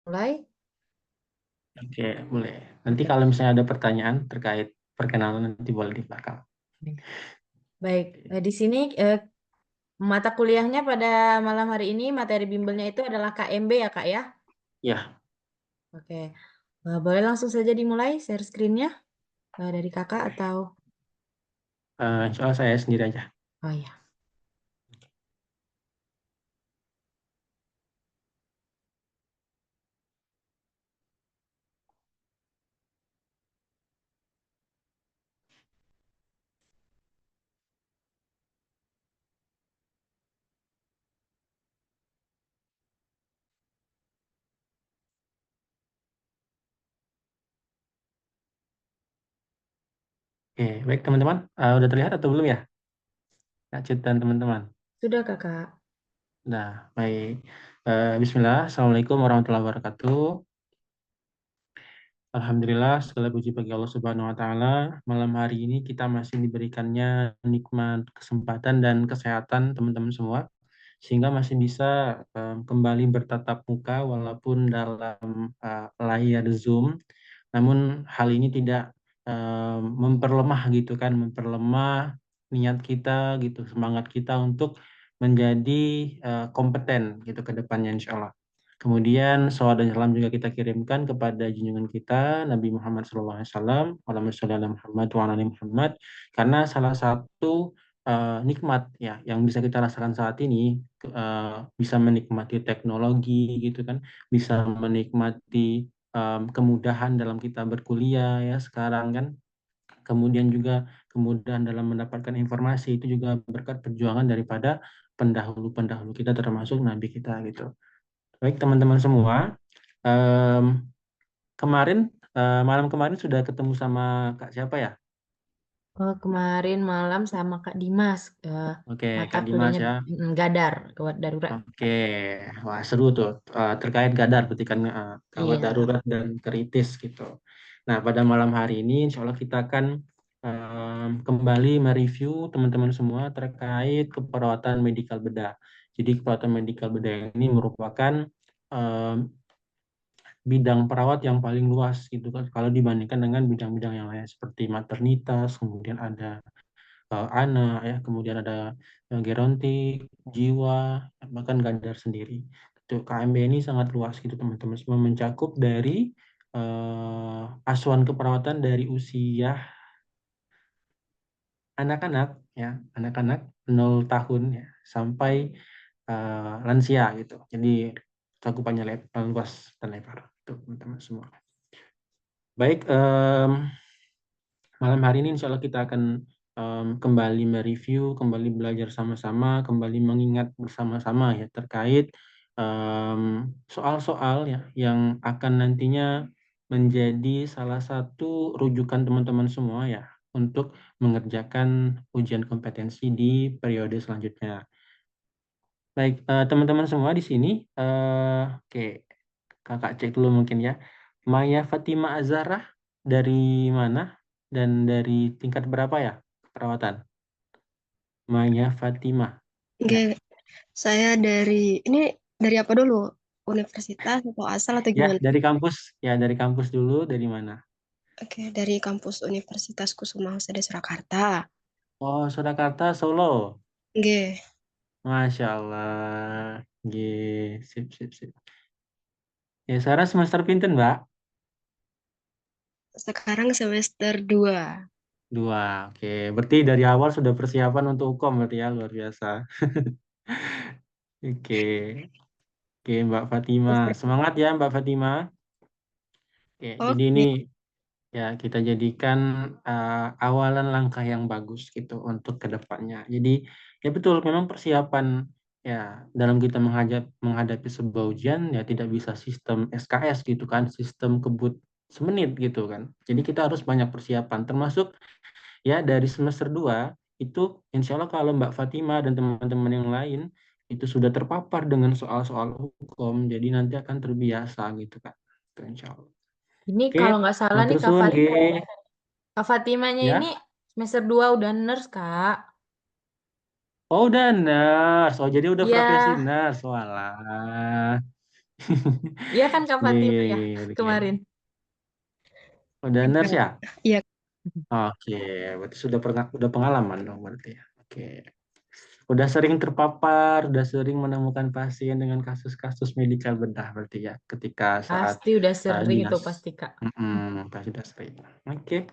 mulai. Oke, boleh. Nanti kalau misalnya ada pertanyaan terkait perkenalan nanti boleh di belakang. Baik, di sini mata kuliahnya pada malam hari ini materi bimbelnya itu adalah KMB ya Kak ya? Ya, Oke, boleh langsung saja dimulai share screen-nya dari Kakak boleh. atau? Insya Allah saya sendiri aja. Oh ya. Oke, baik teman-teman. Udah terlihat atau belum ya? Kak Cut dan teman-teman. Sudah Kakak. Nah, baik. Bismillah. Assalamualaikum warahmatullahi wabarakatuh. Alhamdulillah, segala puji bagi Allah Subhanahu wa Ta'ala. Malam hari ini kita masih diberikannya nikmat kesempatan dan kesehatan teman-teman semua, sehingga masih bisa kembali bertatap muka walaupun dalam layar Zoom. Namun hal ini tidak memperlemah gitu kan, memperlemah niat kita gitu, semangat kita untuk menjadi kompeten gitu ke depannya insya Allah. Kemudian salawat dan salam juga kita kirimkan kepada junjungan kita Nabi Muhammad SAW, Allahumma sholli ala Muhammad wa ala ali Muhammad, karena salah satu nikmat ya yang bisa kita rasakan saat ini, bisa menikmati teknologi gitu kan, bisa menikmati kemudahan dalam kita berkuliah ya sekarang kan, kemudian juga kemudahan dalam mendapatkan informasi itu juga berkat perjuangan daripada pendahulu-pendahulu kita termasuk Nabi kita gitu. Baik teman-teman semua, em, kemarin malam kemarin sudah ketemu sama Kak siapa ya? Kemarin malam sama Kak Dimas, Oke, mata Kak Dimas kuliahnya ya. Gadar, gawat darurat. Oke, wah seru tuh. Terkait Gadar berarti kan gawat Iya. darurat dan kritis gitu. Nah, pada malam hari ini insya Allah kita akan kembali mereview teman-teman semua terkait keperawatan medikal bedah. Jadi keperawatan medikal bedah ini merupakan em, bidang perawat yang paling luas gitu kan kalau dibandingkan dengan bidang-bidang yang lain seperti maternitas, kemudian ada anak ya, kemudian ada gerontik, jiwa, bahkan Gandar sendiri. Itu KMB ini sangat luas gitu teman-teman, semua mencakup dari asuhan keperawatan dari usia anak-anak ya, anak-anak 0 tahun ya sampai lansia gitu. Jadi cakupannya luas dan lebar itu teman-teman semua. Baik, malam hari ini insya Allah kita akan kembali mereview, kembali belajar sama-sama, kembali mengingat bersama-sama ya terkait soal-soal ya yang akan nantinya menjadi salah satu rujukan teman-teman semua ya untuk mengerjakan ujian kompetensi di periode selanjutnya. Baik, teman-teman semua di sini, oke, kakak cek dulu mungkin ya. Maya Fatima Azharah dari mana dan dari tingkat berapa ya perawatan? Maya Fatima. Oke, Ya, saya dari apa dulu? Universitas atau asal atau ya gimana? dari kampus dulu dari mana? Oke, dari kampus Universitas Kusuma Husada Surakarta. Oh, Surakarta, Solo. Oke, Masya Allah. Ye, sip, sip, sip. Ya, sekarang semester pinten, Mbak? sekarang semester 2. 2. Oke, berarti dari awal sudah persiapan untuk hukum berarti ya, luar biasa. Oke, oke Mbak Fatima. Semangat ya Mbak Fatima. Oke, jadi ini Oke, ya kita jadikan awalan langkah yang bagus gitu untuk kedepannya. Jadi ya betul memang persiapan ya dalam kita menghadapi sebuah ujian ya tidak bisa sistem SKS gitu kan, sistem kebut semenit gitu kan. Jadi kita harus banyak persiapan termasuk ya dari semester 2 itu insya Allah kalau Mbak Fatima dan teman-teman yang lain itu sudah terpapar dengan soal-soal hukum, jadi nanti akan terbiasa gitu kan. Itu insya Allah. Ini Oke, kalau nggak salah nih matur suwun nggih. Kak Fatimanya ini Ya. semester 2 udah nurse Kak. Oh, udah nurse. Oh, jadi udah Iya, profesi nurse. Walah. Iya kan Kak Iya, Fatima iya, ya iya, iya, iya. kemarin. Udah nurse ya? Iya, Oke, berarti udah pengalaman dong berarti ya. Oke. Udah sering terpapar, udah sering menemukan pasien dengan kasus-kasus medikal bedah berarti ya ketika saat Pasti udah sering itu dinas. pasti Kak. Pasti udah sering. Oke.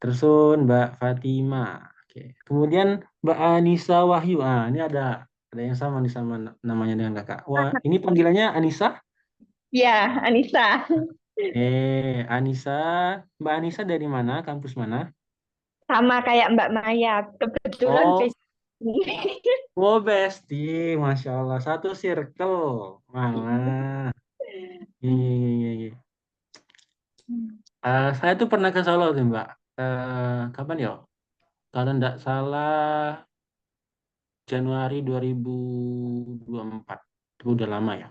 Terusun Mbak Fatima. Oke. Kemudian Mbak Anissa Wahyu. Ah, ini ada yang sama nih sama namanya dengan kakak. Wah, ini panggilannya Anissa? Ya, Anissa. Anissa. Mbak Anissa dari mana? Kampus mana? Sama kayak Mbak Maya. Kebetulan Oh, Facebook. oh bestie. Masya Allah. Satu circle. Malah. Iya, iya, iya, iya. Saya tuh pernah ke Solo tuh, Mbak. Kapan ya? Kalau nggak salah Januari 2024. Itu udah lama ya.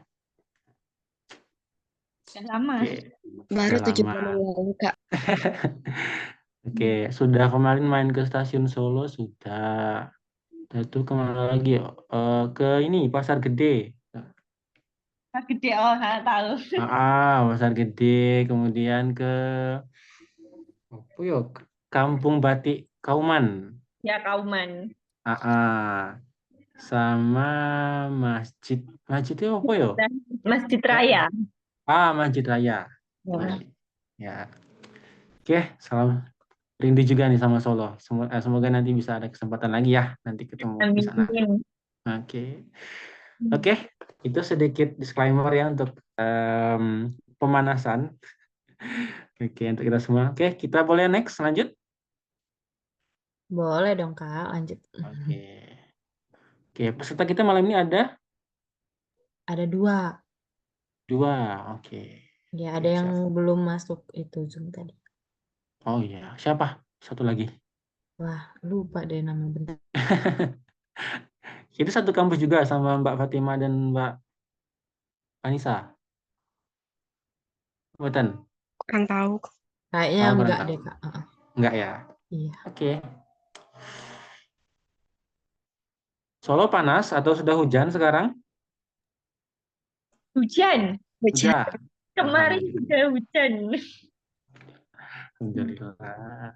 Sudah lama. Oke, baru udah 7 lama. bulan yang lalu, Kak. Oke, sudah kemarin main ke stasiun Solo, sudah. Itu kemana lagi ya? Ke ini, Pasar Gede. Mas Gede, oh saya tahu. Pasar Gede. Kemudian ke apa ya? Kampung Batik Kauman. Ya, Kauman. Ah, sama masjid. Masjid itu apa ya? Dan Masjid Ah, Raya. Masjid Raya. Ya. Masjid. Ya. Oke, salam rindu juga nih sama Solo. Semoga nanti bisa ada kesempatan lagi ya, nanti ketemu di sana. Amin. Oke, oke, itu sedikit disclaimer ya untuk pemanasan. Oke, untuk kita semua. Oke, kita boleh next lanjut. Boleh dong Kak, lanjut. Oke, oke, peserta kita malam ini ada Ada dua. dua. Oke, Ya, oke, ada yang siap. belum masuk itu Zoom tadi. Oh iya, siapa? Satu lagi. Wah, lupa deh nama bentar. Itu satu kampus juga sama Mbak Fatima dan Mbak Anissa. Bukan? Kurang tahu. Kayaknya Oh, kurang enggak tahu. deh Kak. Heeh. Enggak ya? Iya. Oke. Solo panas atau sudah hujan sekarang? Hujan. Hujan. Hujan. Kemarin Alhamdulillah. sudah hujan. Alhamdulillah.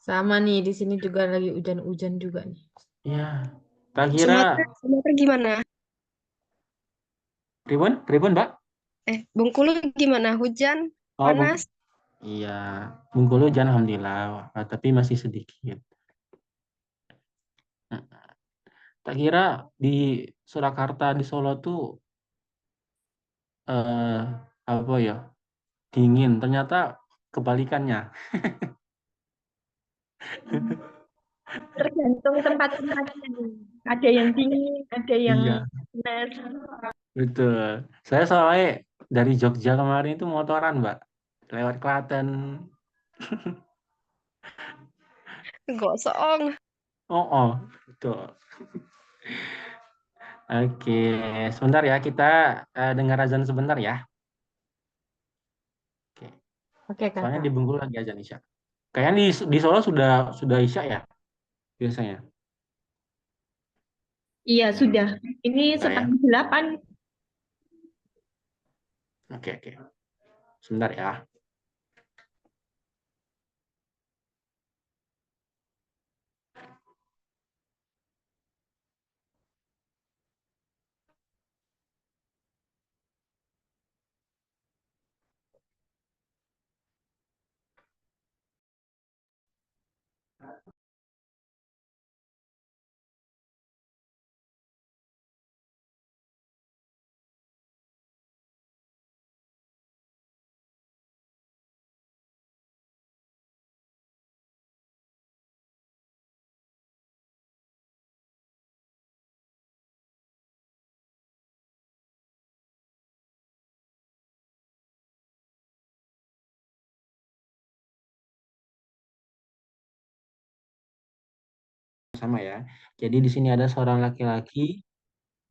Sama nih, di sini juga lagi hujan-hujan juga nih. Ya, tak kira Sumatera gimana? Pribun, Pribun, Mbak? Bengkulu gimana? Hujan? Oh, Panas? iya, Bengkulu hujan alhamdulillah, tapi masih sedikit. Tak kira di Surakarta di Solo tuh eh apa ya? Dingin. Ternyata kebalikannya. Tergantung tempat-tempatnya. Ada yang dingin, ada yang Iya, panas. betul. Saya soalnya dari Jogja kemarin itu motoran, Mbak. Lewat Klaten. Gosong. Oh, betul. Oke, sebentar ya, kita dengar azan sebentar ya. Oke. Oke Soalnya Kakak. di Bengkulu lagi azan Isya. Kayaknya di Solo sudah Isya ya biasanya. Iya, sudah. Ini Nah ya. 7:30. Oke, oke. Sebentar ya. Sama ya. Jadi di sini ada seorang laki-laki,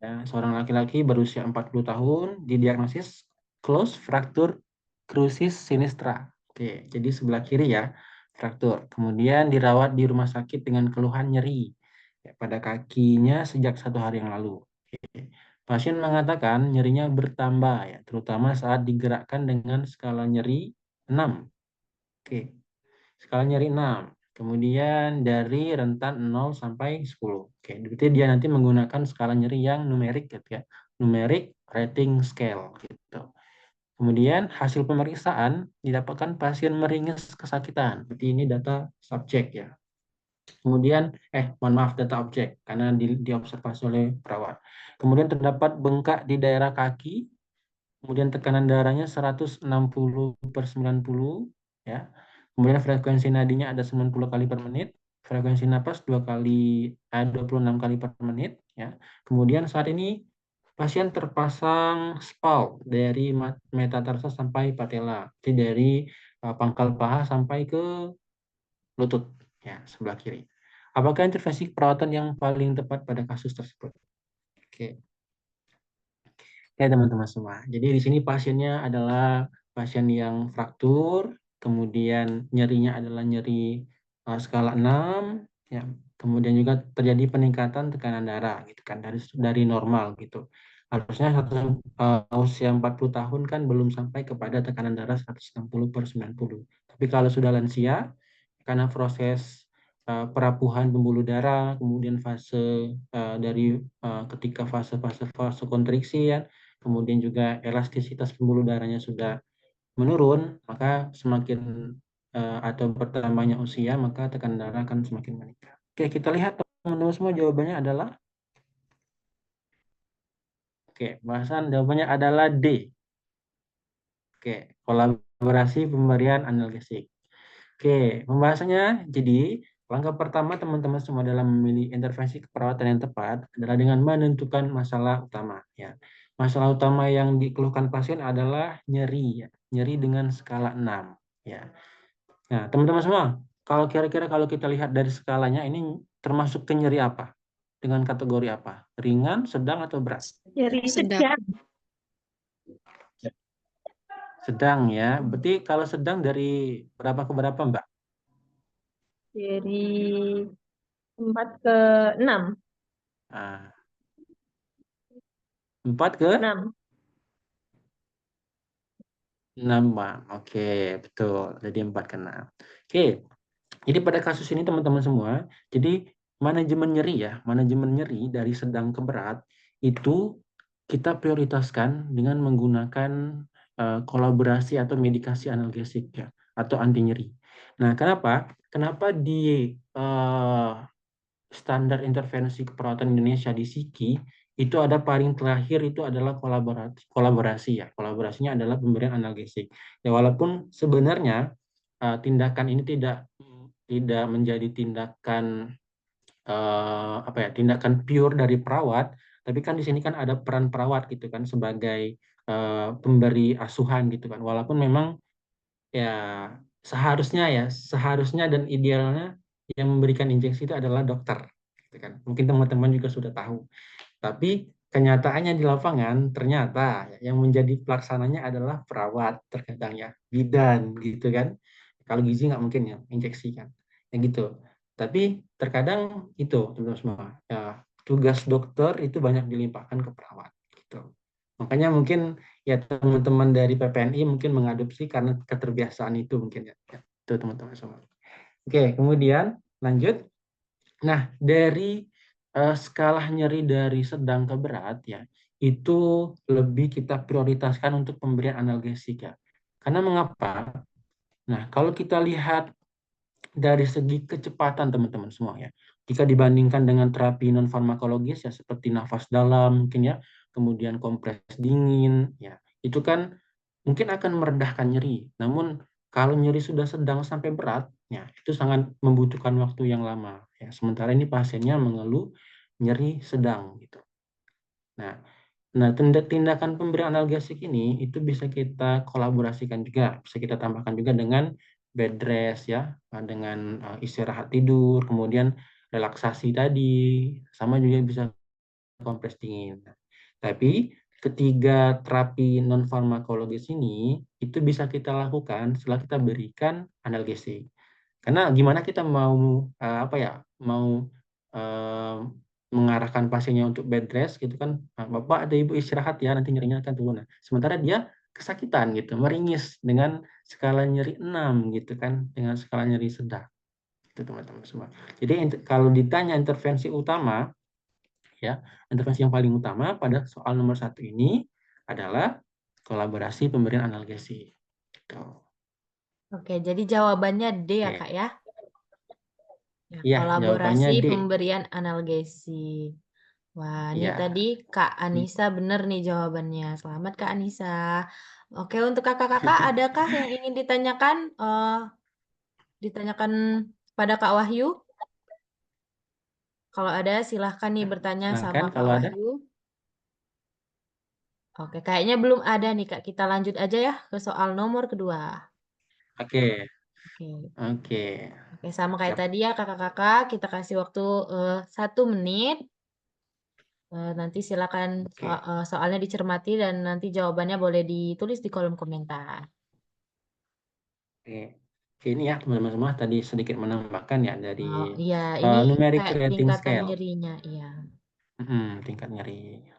ya, seorang laki-laki berusia 40 tahun didiagnosis closed fracture crucis sinistra. Oke, jadi sebelah kiri ya, fraktur. Kemudian dirawat di rumah sakit dengan keluhan nyeri ya, pada kakinya sejak 1 hari yang lalu. Oke. Pasien mengatakan nyerinya bertambah ya, terutama saat digerakkan dengan skala nyeri 6. Oke. Skala nyeri 6. Kemudian dari rentan 0 sampai 10. Oke, berarti dia nanti menggunakan skala nyeri yang numerik gitu ya. Numeric rating scale gitu. Kemudian hasil pemeriksaan didapatkan pasien meringis kesakitan. Berarti ini data subjek ya. Kemudian, mohon maaf, data objek karena diobservasi oleh perawat. Kemudian terdapat bengkak di daerah kaki, kemudian tekanan darahnya 160/90 ya. Kemudian frekuensi nadinya ada 90 kali per menit, frekuensi napas 26 kali per menit ya. Kemudian saat ini pasien terpasang spal dari metatarsa sampai patella, jadi dari pangkal paha sampai ke lutut ya, sebelah kiri. Apakah intervensi perawatan yang paling tepat pada kasus tersebut? Oke. Ya teman-teman semua. Jadi di sini pasiennya adalah pasien yang fraktur, kemudian nyerinya adalah nyeri skala 6, ya. Kemudian juga terjadi peningkatan tekanan darah gitu kan dari normal gitu. Harusnya usia 40 tahun kan belum sampai kepada tekanan darah 160/90. Tapi kalau sudah lansia karena proses perapuhan pembuluh darah, kemudian fase dari ketika fase kontriksi ya, kemudian juga elastisitas pembuluh darahnya sudah menurun, maka semakin atau bertambahnya usia, maka tekanan darah akan semakin meningkat. Oke, kita lihat teman-teman semua jawabannya adalah, jawabannya adalah D. Oke, kolaborasi pemberian analgesik. Oke, pembahasannya jadi langkah pertama teman-teman semua dalam memilih intervensi keperawatan yang tepat adalah dengan menentukan masalah utama ya. Masalah utama yang dikeluhkan pasien adalah nyeri ya, nyeri dengan skala 6 ya. Nah, teman-teman semua, kalau kira-kira kalau kita lihat dari skalanya ini termasuk ke nyeri apa? Dengan kategori apa? Ringan, sedang atau berat? Jadi Sedang. sedang. Sedang ya. Berarti kalau sedang dari berapa ke berapa, Mbak? Dari 4 ke 6. Nah, 4 ke 6. 6, Mbak. Oke, betul. Jadi 4 ke 6. Oke, jadi pada kasus ini teman-teman semua, jadi manajemen nyeri dari sedang ke berat itu kita prioritaskan dengan menggunakan kolaborasi atau medikasi analgesik ya, atau anti nyeri. Nah, kenapa? Kenapa di standar intervensi keperawatan Indonesia di SIKI itu ada paling terakhir itu adalah kolaborasi ya. Kolaborasinya adalah pemberian analgesik. Ya walaupun sebenarnya tindakan ini tidak menjadi tindakan tindakan pure dari perawat, tapi kan di sini kan ada peran perawat gitu kan sebagai pemberi asuhan gitu kan. Walaupun memang ya seharusnya dan idealnya yang memberikan injeksi itu adalah dokter gitu kan. Mungkin teman-teman juga sudah tahu. Tapi kenyataannya di lapangan ternyata yang menjadi pelaksananya adalah perawat terkadang ya, bidan gitu kan. Kalau gizi nggak mungkin ya injeksi kan. Ya gitu. Tapi terkadang itu teman-teman semua ya, tugas dokter itu banyak dilimpahkan ke perawat gitu. Makanya mungkin ya teman-teman dari PPNI mungkin mengadopsi karena keterbiasaan itu mungkin ya. Ya, itu teman-teman semua. Oke, kemudian lanjut. Nah, dari skala nyeri dari sedang ke berat ya, itu lebih kita prioritaskan untuk pemberian analgesik ya. Karena mengapa? Nah, kalau kita lihat dari segi kecepatan teman-teman semua ya, jika dibandingkan dengan terapi non farmakologis ya seperti nafas dalam mungkin ya, kemudian kompres dingin ya, itu kan mungkin akan meredahkan nyeri. Namun kalau nyeri sudah sedang sampai berat, ya itu sangat membutuhkan waktu yang lama. Ya, sementara ini pasiennya mengeluh nyeri sedang gitu. Nah, tindakan pemberian analgesik ini itu bisa kita kolaborasikan juga, bisa kita tambahkan juga dengan bed rest ya, dengan istirahat tidur, kemudian relaksasi tadi, sama juga bisa kompres dingin. Tapi ketiga terapi non farmakologis ini itu bisa kita lakukan setelah kita berikan analgesik. Karena gimana kita mau mau mengarahkan pasiennya untuk bed rest gitu kan, Bapak ada Ibu istirahat ya, nanti nyerinya akan turun. Nah, sementara dia kesakitan gitu, meringis dengan skala nyeri 6 gitu kan, dengan skala nyeri sedang. Itu teman-teman semua. Jadi kalau ditanya intervensi utama, ya intervensi yang paling utama pada soal nomor 1 ini adalah kolaborasi pemberian analgesi. Gitu. Oke, jadi jawabannya D ya Oke. Kak ya. Ya, Iya, jawabannya kolaborasi D. pemberian analgesi. Wah, ini Iya. tadi Kak Anissa bener nih jawabannya. Selamat Kak Anissa. Oke, untuk kakak-kakak adakah yang ingin ditanyakan pada Kak Wahyu? Kalau ada silahkan nih bertanya Silakan sama Kak kalau ada. Wahyu. Oke, kayaknya belum ada nih Kak. Kita lanjut aja ya ke soal nomor kedua. Oke. Oke. Oke. Oke, sama kayak Siap. tadi ya kakak-kakak, kita kasih waktu 1 menit. Nanti silakan Oke. soalnya dicermati dan nanti jawabannya boleh ditulis di kolom komentar. Oke. Oke, ini ya teman-teman semua tadi sedikit menambahkan ya dari Oh iya, ini numeric kayak rating tingkatan scale. nyerinya, iya. Tingkat nyeri.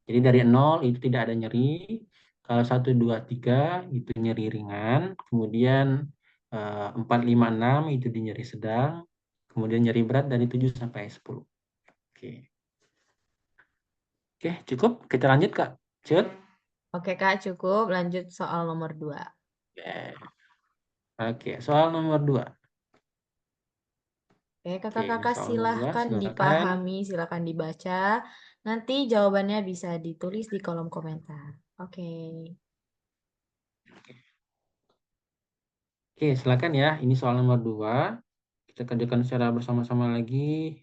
Jadi dari 0 itu tidak ada nyeri. Kalau 1, 2, 3 itu nyeri ringan. Kemudian 4, 5, 6 itu di nyeri sedang. Kemudian nyeri berat dari 7 sampai 10. Oke. Oke, cukup. Kita lanjut, Kak. Cut. Oke Kak, cukup. Lanjut soal nomor 2. Oke. Oke, soal nomor 2. Oke, Oke, kakak-kakak soal nomor 2. silahkan Silakan. dipahami, silahkan dibaca. Nanti jawabannya bisa ditulis di kolom komentar. Oke. Oke, silakan ya. Ini soal nomor 2. Kita kerjakan secara bersama-sama lagi.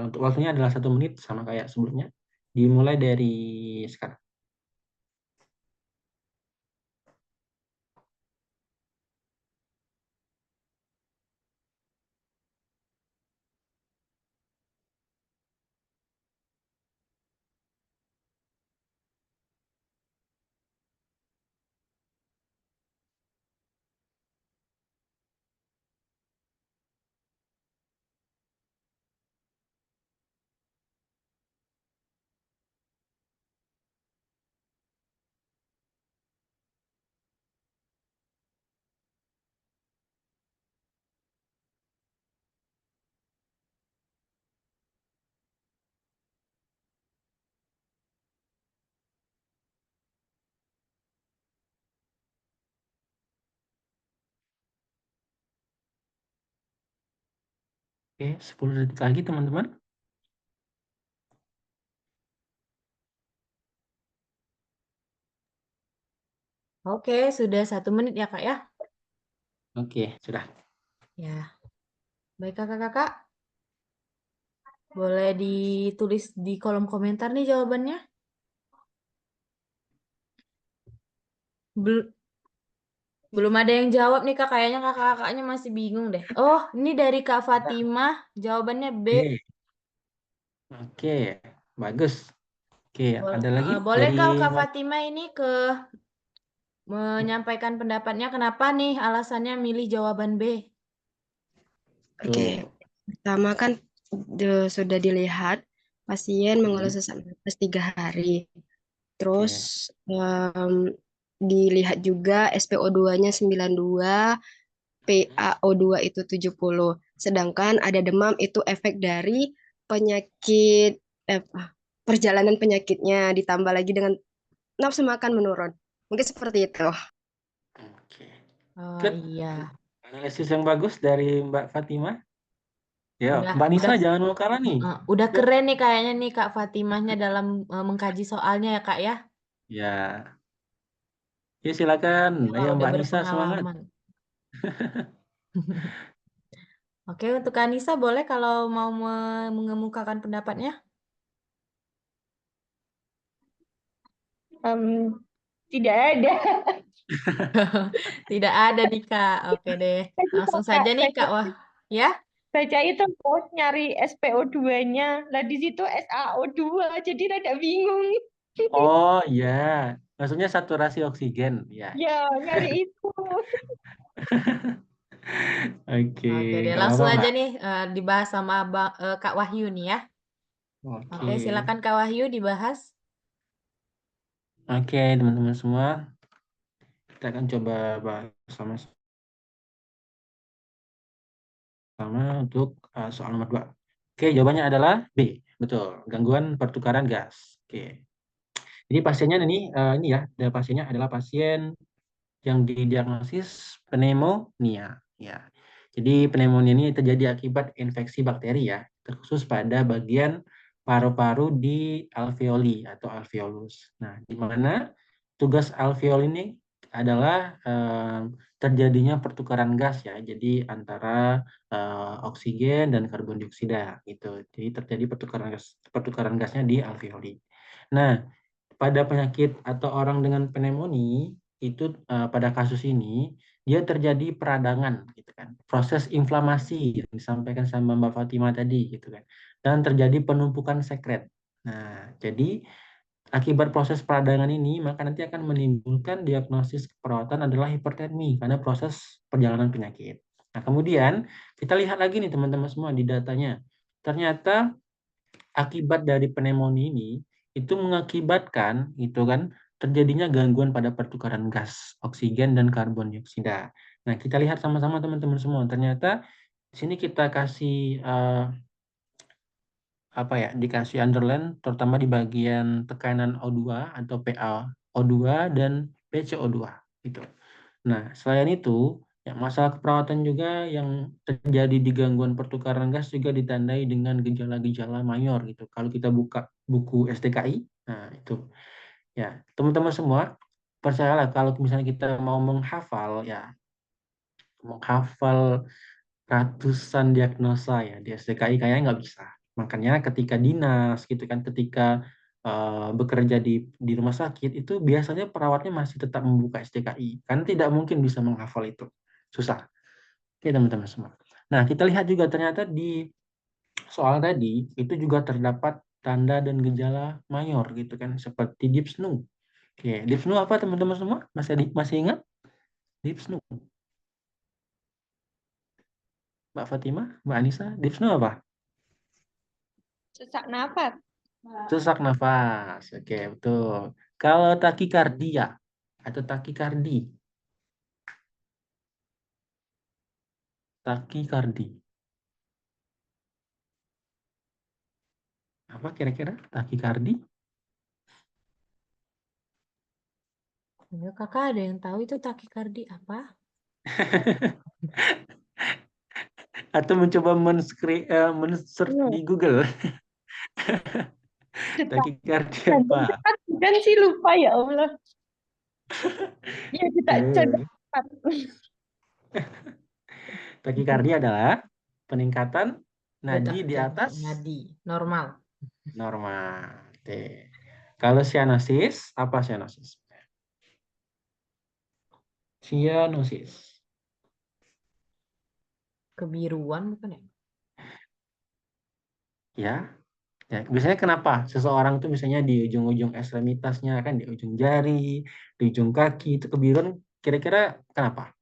Untuk waktunya adalah 1 menit sama kayak sebelumnya. Dimulai dari sekarang. Oke, 10 detik lagi teman-teman. Oke, sudah 1 menit ya Kak ya? Oke, sudah. Ya. Baik kakak-kakak. Boleh ditulis di kolom komentar nih jawabannya. Belum ada yang jawab nih Kak. Kayaknya kakak-kakaknya masih bingung deh. Oh, ini dari Kak Fatimah. Jawabannya B. Oke, bagus. Oke, ada lagi Boleh dari Kak Fatimah ini menyampaikan pendapatnya kenapa nih alasannya milih jawaban B. Oke, tuh. pertama kan sudah dilihat pasien mengeluh sesak napas 3 hari. Terus dilihat juga SpO2-nya 92, PaO2 itu 70. Sedangkan ada demam itu efek dari penyakit perjalanan penyakitnya ditambah lagi dengan nafsu makan menurun. Mungkin seperti itu. Oke. Oh Good. iya. Analisis yang bagus dari Mbak Fatimah. Ya, Mbak Nisa Udah jangan mau kalah nih. udah Good. keren nih kayaknya nih Kak Fatimahnya dalam mengkaji soalnya ya Kak ya. Ya. Ya, silakan. Wah, Ayo udah Mbak Nisa semangat. berpengalaman. Oke, untuk Kanisa boleh kalau mau mengemukakan pendapatnya? Tidak ada. Tidak ada nih Kak. Oke deh. Langsung Kak, saja nih Kak. Wah, ya. baca itu terus nyari SpO2-nya. Lah di situ SaO2, jadi rada bingung. Oh iya, maksudnya saturasi oksigen. Ya. Ya, nyari itu. Oke, Oke deh, nggak langsung apa-apa aja Mbak. nih dibahas sama Kak Wahyu nih ya. Oke, Oke, silakan Kak Wahyu dibahas. oke teman-teman semua, kita akan coba bahas sama-sama untuk soal nomor 2. Oke, jawabannya adalah B. Betul, gangguan pertukaran gas. Oke. Jadi pasiennya ini ya, pasiennya adalah pasien yang didiagnosis pneumonia. Ya. Jadi pneumonia ini terjadi akibat infeksi bakteri ya, terkhusus pada bagian paru-paru di alveoli atau alveolus. Nah, di mana tugas alveoli ini adalah terjadinya pertukaran gas ya, jadi antara oksigen dan karbon dioksida gitu. Jadi terjadi pertukaran gasnya di alveoli. Nah, pada penyakit atau orang dengan pneumonia itu pada kasus ini dia terjadi peradangan gitu kan, proses inflamasi yang disampaikan sama Mbak Fatima tadi gitu kan, dan terjadi penumpukan sekret. Nah, jadi akibat proses peradangan ini maka nanti akan menimbulkan diagnosis keperawatan adalah hipertermi karena proses perjalanan penyakit. Nah, kemudian kita lihat lagi nih teman-teman semua di datanya. Ternyata akibat dari pneumonia ini itu mengakibatkan itu kan terjadinya gangguan pada pertukaran gas oksigen dan karbon dioksida. Nah, kita lihat sama-sama teman-teman semua. Ternyata di sini kita kasih apa ya, dikasih underline terutama di bagian tekanan O2 atau PaO2 dan PCO2 gitu. Nah, selain itu, ya, masalah keperawatan juga yang terjadi di gangguan pertukaran gas juga ditandai dengan gejala-gejala mayor gitu. Kalau kita buka buku STKI, nah itu ya teman-teman semua percayalah kalau misalnya kita mau menghafal ratusan diagnosa ya di STKI kayaknya nggak bisa. Makanya ketika dinas gitu kan, ketika bekerja di rumah sakit itu biasanya perawatnya masih tetap membuka STKI karena tidak mungkin bisa menghafal itu, susah. Oke teman-teman semua. Nah, kita lihat juga ternyata di soal tadi itu juga terdapat tanda dan gejala mayor gitu kan, seperti dyspnea. Oke, dyspnea apa teman-teman semua? Masih ingat dyspnea? Mbak Fatima, Mbak Anissa, dyspnea apa? Sesak nafas. Sesak nafas. Oke, betul. Kalau takikardia atau takikardi, takikardi. Apa kira-kira takikardi? Ya, Kakak ada yang tahu itu takikardi apa? Atau mencoba men-search Hmm. di Google. Detak Takikardi jantung apa? cepat kan sih lupa ya Allah. Ya detak jantung Eh, cepat. Takikardi adalah peningkatan nadi Detak di jantung atas nadi normal. normal. Oke. Kalau sianosis, apa sianosis? Sianosis. Kebiruan bukan ya? Ya, ya, biasanya kenapa seseorang tuh misalnya di ujung-ujung ekstremitasnya kan, di ujung jari, di ujung kaki itu kebiruan, kira-kira kenapa?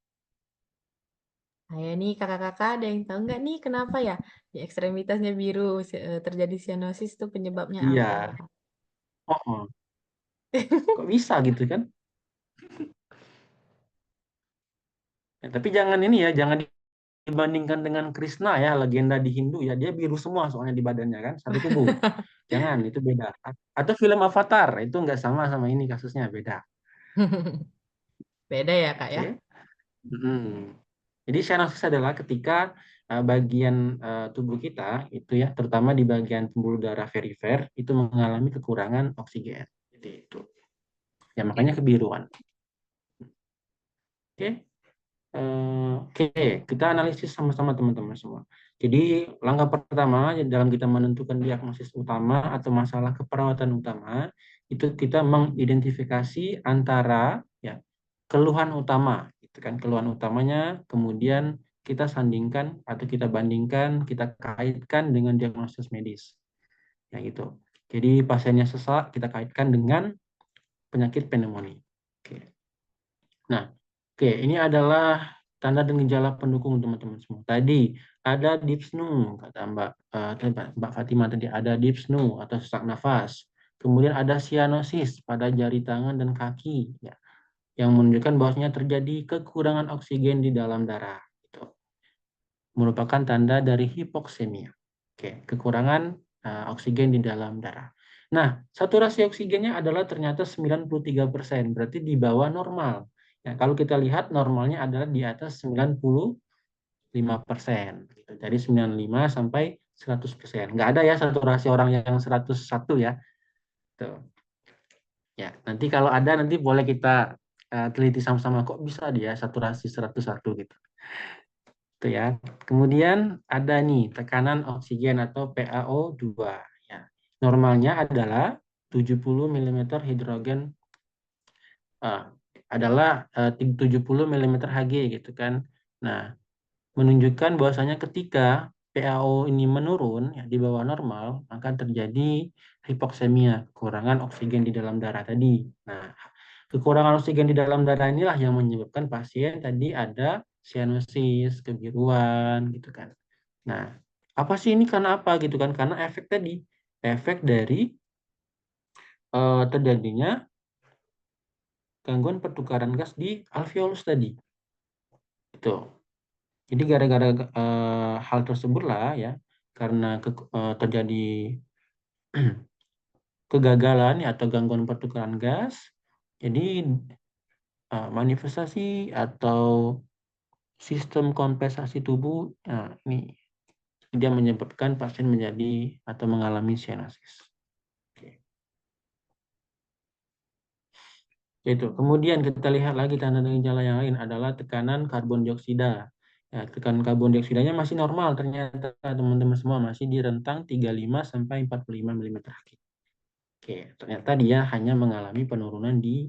Saya nih kakak-kakak ada yang tahu nggak nih kenapa ya di ekstremitasnya biru terjadi sianosis itu penyebabnya apa? Iya, oh, kok bisa gitu kan? Ya, tapi jangan ini ya, jangan dibandingkan dengan Krishna ya, legenda di Hindu ya, dia biru semua soalnya di badannya kan, satu tubuh. Jangan, itu beda. Atau film Avatar, itu nggak sama sama ini kasusnya, beda. Beda ya kak ya? Oke. Mm. Jadi cyanosis adalah ketika bagian tubuh kita itu ya, terutama di bagian pembuluh darah perifer itu mengalami kekurangan oksigen. Jadi itu. Ya makanya kebiruan. Oke. Oke, kita analisis sama-sama teman-teman semua. Jadi langkah pertama dalam kita menentukan diagnosis utama atau masalah keperawatan utama itu kita mengidentifikasi antara ya keluhan utama, itu kan keluhan utamanya, kemudian kita sandingkan atau kita bandingkan, kita kaitkan dengan diagnosis medis. Ya gitu. Jadi pasiennya sesak kita kaitkan dengan penyakit pneumonia. Oke. Nah, oke, ini adalah tanda dan gejala pendukung teman-teman semua. Tadi ada dyspnea, kata Mbak Fatima tadi, ada dyspnea atau sesak nafas. Kemudian ada cyanosis pada jari tangan dan kaki, ya, yang menunjukkan bahwasanya terjadi kekurangan oksigen di dalam darah. Gitu. Merupakan tanda dari hipoksemia. Oke, kekurangan oksigen di dalam darah. Nah, saturasi oksigennya adalah ternyata 93%, berarti di bawah normal. Ya, kalau kita lihat normalnya adalah di atas 95%. Gitu. Jadi 95 sampai 100%. Nggak ada ya saturasi orang yang 101 ya. Tuh. Ya, nanti kalau ada nanti boleh kita teliti sama-sama kok bisa dia saturasi 101 gitu. Itu ya. Kemudian ada nih tekanan oksigen atau PaO2 ya. Normalnya adalah 70 mm hidrogen adalah 70 mm Hg gitu kan. Nah, menunjukkan bahwasanya ketika PaO ini menurun ya, di bawah normal, maka terjadi hipoksemia, kekurangan oksigen di dalam darah tadi. Nah, kekurangan oksigen di dalam darah inilah yang menyebabkan pasien tadi ada cyanosis, kebiruan gitu kan. Nah, apa sih ini karena apa gitu kan? Karena efek tadi, efek dari terjadinya gangguan pertukaran gas di alveolus tadi. Itu. Jadi gara-gara hal tersebut lah ya, karena terjadi kegagalan ya, atau gangguan pertukaran gas, jadi manifestasi atau sistem kompensasi tubuh, nah, ini dia menyebabkan pasien menjadi atau mengalami cyanosis. Oke. Itu. Kemudian kita lihat lagi tanda dan gejala yang lain adalah tekanan karbon dioksida. Ya, tekanan karbon dioksidanya masih normal ternyata teman-teman semua, masih di rentang 35 sampai 45 mm Hg. Oke, ternyata dia hanya mengalami penurunan di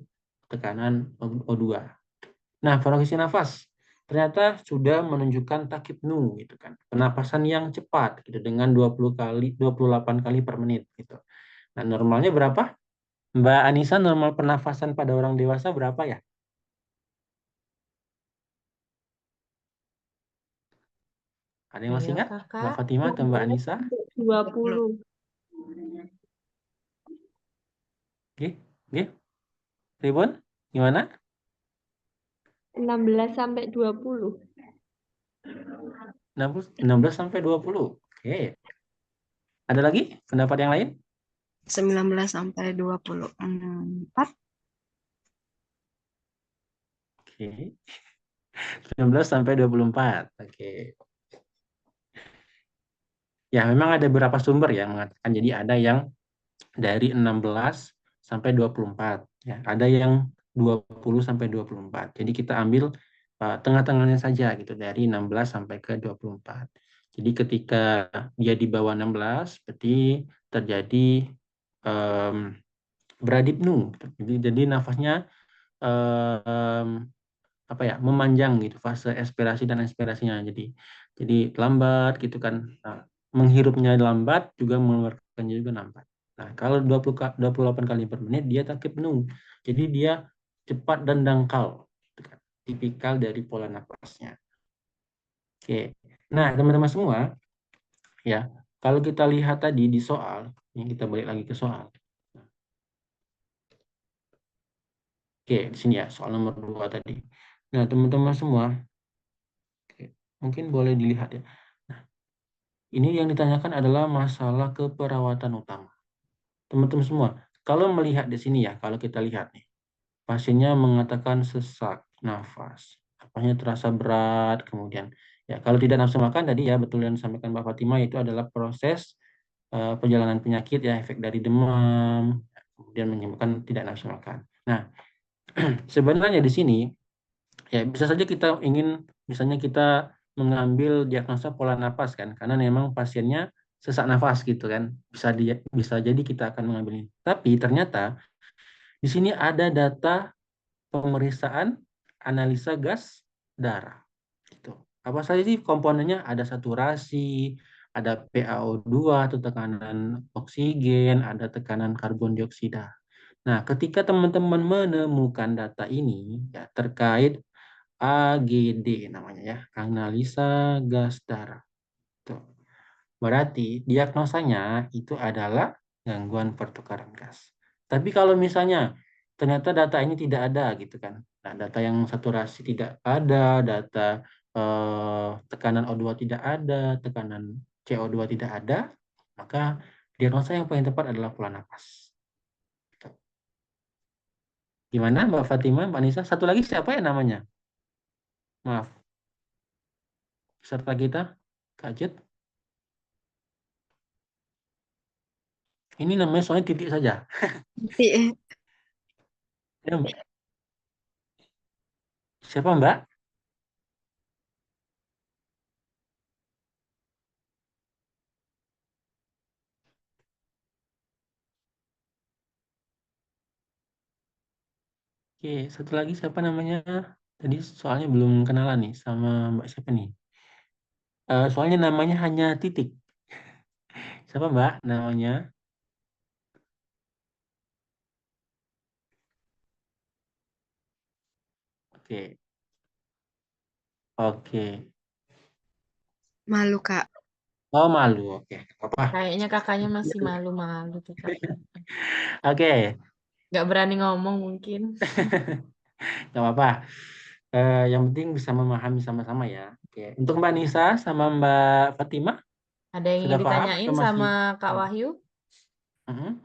tekanan O2. Nah, frekuensi nafas ternyata sudah menunjukkan takipnu gitu kan. Penapasan yang cepat gitu dengan 28 kali per menit gitu. Nah, normalnya berapa? Mbak Anissa, normal pernafasan pada orang dewasa berapa ya? Ada yang masih Ayo ingat? Mbak kakak. Fatima atau Mbak Anissa? 20. Oke, oke. Ribon, gimana? 16 sampai 20. 16 sampai 20. Oke. Ada lagi pendapat yang lain? 19 sampai 24. Oke. 19 sampai 24. Oke. Ya, memang ada beberapa sumber yang mengatakan, jadi ada yang dari 16 sampai 24. Ya, ada yang 20 sampai 24. Jadi kita ambil tengah-tengahnya saja gitu, dari 16 sampai ke 24. Jadi ketika dia di bawah 16, berarti terjadi bradipnu. Jadi nafasnya apa ya, memanjang gitu, fase expirasi dan inspirasinya. Jadi lambat gitu kan. Nah, menghirupnya lambat, juga mengeluarkannya juga lambat. Nah, kalau 28 kali per menit dia takipnu. Jadi dia cepat dan dangkal gitu kan. Tipikal dari pola nafasnya. Oke. Nah, teman-teman semua, ya, kalau kita lihat tadi di soal, ini kita balik lagi ke soal. Oke, di sini ya, soal nomor 2 tadi. Nah, teman-teman semua, mungkin boleh dilihat ya. Nah, ini yang ditanyakan adalah masalah keperawatan utama. Teman-teman semua, kalau melihat di sini ya, kalau kita lihat nih, pasiennya mengatakan sesak nafas, napasnya terasa berat, kemudian ya kalau tidak nafsu makan tadi ya, betul yang disampaikan Mbak Fatima, itu adalah proses perjalanan penyakit ya, efek dari demam, kemudian menyebabkan tidak nafsu makan. Nah, sebenarnya di sini ya bisa saja kita ingin, misalnya kita mengambil diagnosa pola nafas kan, karena memang pasiennya sesak nafas gitu kan, bisa jadi kita akan mengambil ini. Tapi ternyata di sini ada data pemeriksaan analisa gas darah. Gitu. Apa saja sih komponennya? Ada saturasi, ada PaO2 atau tekanan oksigen, ada tekanan karbon dioksida. Nah, ketika teman-teman menemukan data ini ya, terkait AGD namanya ya, analisa gas darah. Tuh. Berarti diagnosanya itu adalah gangguan pertukaran gas. Tapi kalau misalnya ternyata data ini tidak ada gitu kan. Nah, data yang saturasi tidak ada, data tekanan O2 tidak ada, tekanan CO2 tidak ada, maka diagnosa yang paling tepat adalah pola napas. Gimana Mbak Fatima, Mbak Nisa? Satu lagi siapa ya namanya? Maaf, peserta kita, Kak Jet. Ini namanya soalnya titik saja. Ti- Ya, Mbak. Siapa Mbak? Oke, satu lagi siapa namanya? Tadi soalnya belum kenalan nih sama Mbak siapa nih? Soalnya namanya hanya titik. Siapa Mbak namanya? Oke, oke. Malu, Kak. Oh malu, oke. Apa? Kayaknya kakaknya masih malu-malu tuh, Kak. Oke, Nggak berani ngomong mungkin. nggak apa-apa. Yang penting bisa memahami sama-sama ya. Oke, untuk Mbak Nisa sama Mbak Fatima Ada yang ingin sudah paham ditanyain atau masih sama Kak Wahyu?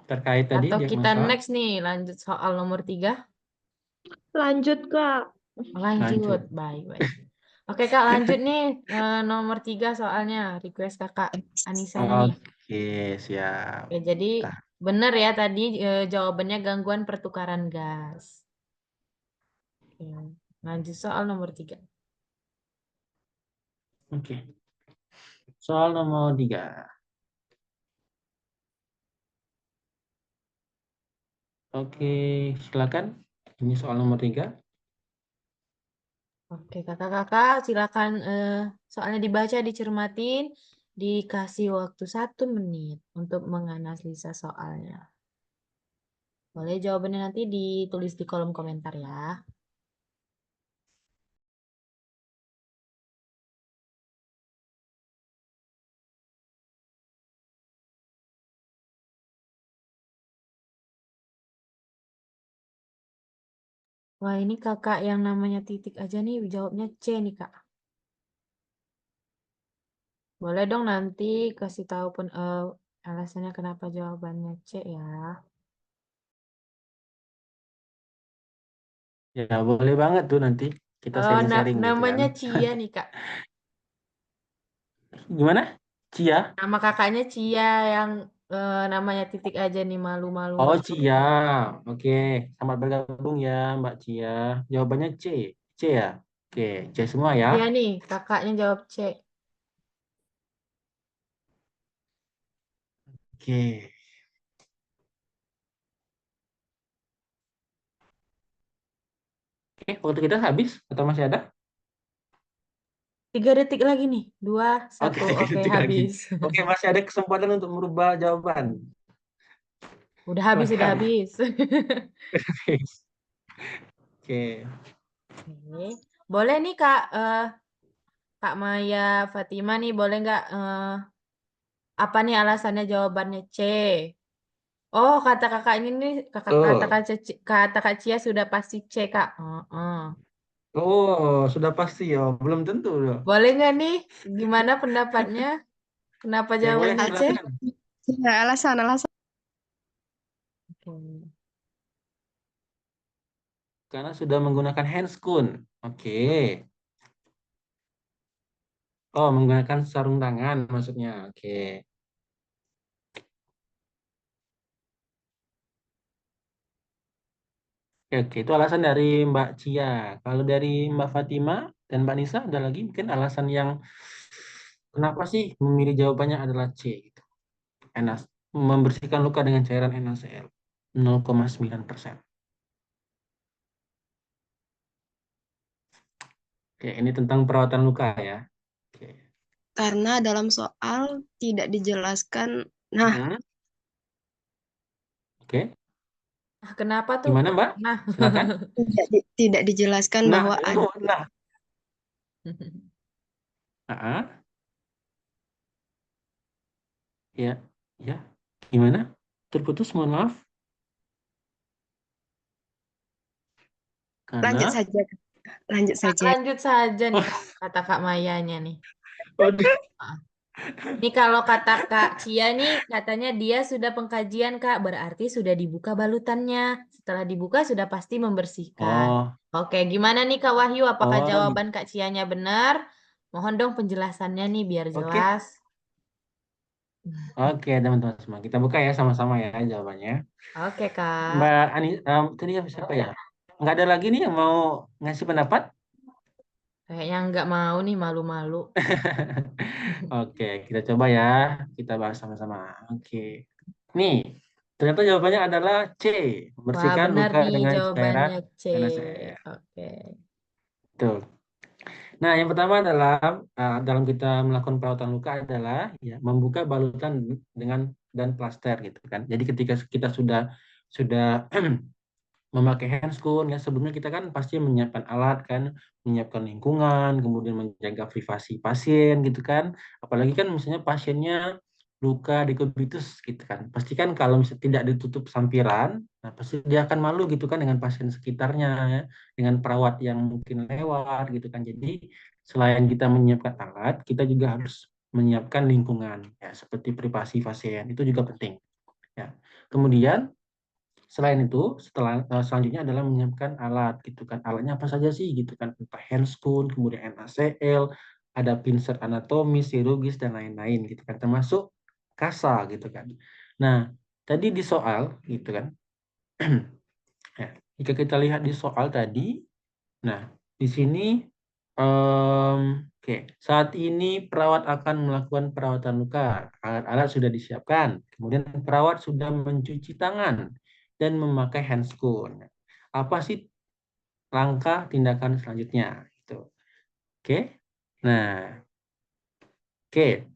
terkait tadi Atau kita diagnosa? next nih, lanjut soal nomor 3? Lanjut, Kak. Lanjut, Lanjut. baik. Oke Kak, lanjut nih. Nomor 3 soalnya, request Kakak Anissa nih. Oke, siap. Oke, jadi Nah, benar ya tadi jawabannya gangguan pertukaran gas. Oke, lanjut soal nomor 3. oke. Soal nomor 3. Oke, silakan. Ini soal nomor 3. Oke, kakak-kakak silakan soalnya dibaca, dicermatin, dikasih waktu 1 menit untuk menganalisa soalnya. Boleh jawabannya nanti ditulis di kolom komentar ya. Wah, ini kakak yang namanya titik aja nih, jawabnya C nih kak. Boleh dong nanti kasih tahu pun alasannya kenapa jawabannya C ya. Ya, boleh banget tuh nanti kita sharing-sharing gitu kan. Namanya Cia nih kak. Gimana? Cia? Nama kakaknya Cia yang namanya titik aja nih, malu-malu Oh, nggak Cia. mau. Oke, selamat bergabung ya Mbak Cia. Jawabannya C. C ya? Oke, C semua ya. Iya nih, kakaknya jawab C. Oke. Oke, waktu kita habis atau masih ada? 3 detik lagi nih. 2, Oke, 1. tiga Oke, detik lagi. habis. Oke, masih ada kesempatan untuk merubah jawaban. Udah habis, udah Silakan. habis. Oke. Oke. Boleh nih Kak, Kak Maya Fatima nih, boleh nggak apa nih alasannya jawabannya C? Oh, kata kakak ini nih, Betul. kata Kak Cia sudah pasti C, Kak. Oh, sudah pasti ya. Belum tentu loh. Boleh nggak nih? Gimana pendapatnya? Kenapa Ya, boleh jawabannya C? silakan. Ya, alasan. Oke. Karena sudah menggunakan handscoon. Oke. Oh, menggunakan sarung tangan maksudnya. Oke. Oke, itu alasan dari Mbak Cia. Kalau dari Mbak Fatima dan Mbak Nisa, ada lagi mungkin alasan yang kenapa sih memilih jawabannya adalah C gitu. NaC, membersihkan luka dengan cairan NaCl 0,9%. Oke, ini tentang perawatan luka ya. Oke. Karena dalam soal tidak dijelaskan. Nah, Hmm, Oke, Kenapa tuh? gimana Mbak? Nah, Silakan. tidak dijelaskan Nah, bahwa ada nah. Ah, ya, ya. Gimana? Terputus, mohon maaf. Lanjut Karena, saja, lanjut saja. Lanjut saja nih oh, kata Kak Mayanya nih. waduh. Ah. Ini kalau kata Kak Cia nih, katanya dia sudah pengkajian Kak, berarti sudah dibuka balutannya. Setelah dibuka sudah pasti membersihkan. Oh, Oke, gimana nih Kak Wahyu? Apakah oh, gitu. jawaban Kak Cianya benar? Mohon dong penjelasannya nih biar Oke, jelas. oke, teman-teman semua. Kita buka ya sama-sama ya jawabannya. Oke Kak. Mbak Ani, tadi siapa ya? Nggak ada lagi nih yang mau ngasih pendapat? Kayaknya nggak mau nih, malu-malu. Oke, kita coba ya. Kita bahas sama-sama. Oke. Nih, ternyata jawabannya adalah C. Wah, Membersihkan benar luka nih dengan cairan jawabannya C. NaCl. Oke. Tuh. Nah, yang pertama adalah dalam kita melakukan perawatan luka adalah ya, membuka balutan dengan dan plaster gitu kan. Jadi ketika kita sudah memakai handscoon ya, sebelumnya kita kan pasti menyiapkan alat kan, menyiapkan lingkungan, kemudian menjaga privasi pasien gitu kan. Apalagi kan misalnya pasiennya luka dekubitus gitu kan, pasti kan kalau misalnya tidak ditutup sampiran, nah pasti dia akan malu gitu kan dengan pasien sekitarnya ya, dengan perawat yang mungkin lewat gitu kan. Jadi selain kita menyiapkan alat, kita juga harus menyiapkan lingkungan ya, seperti privasi pasien itu juga penting ya. Kemudian selain itu, selanjutnya adalah menyiapkan alat gitu kan. Alatnya apa saja sih gitu kan? Entah handscoon, kemudian NaCl, ada pinset anatomis, chirurgis dan lain-lain gitu kan. Termasuk kasa gitu kan. Nah, tadi di soal gitu kan. Ya, jika kita lihat di soal tadi, nah di sini oke, saat ini perawat akan melakukan perawatan luka. Alat-alat sudah disiapkan. Kemudian perawat sudah mencuci tangan dan memakai handscoon. Apa sih langkah tindakan selanjutnya? Itu. Oke. Nah, oke.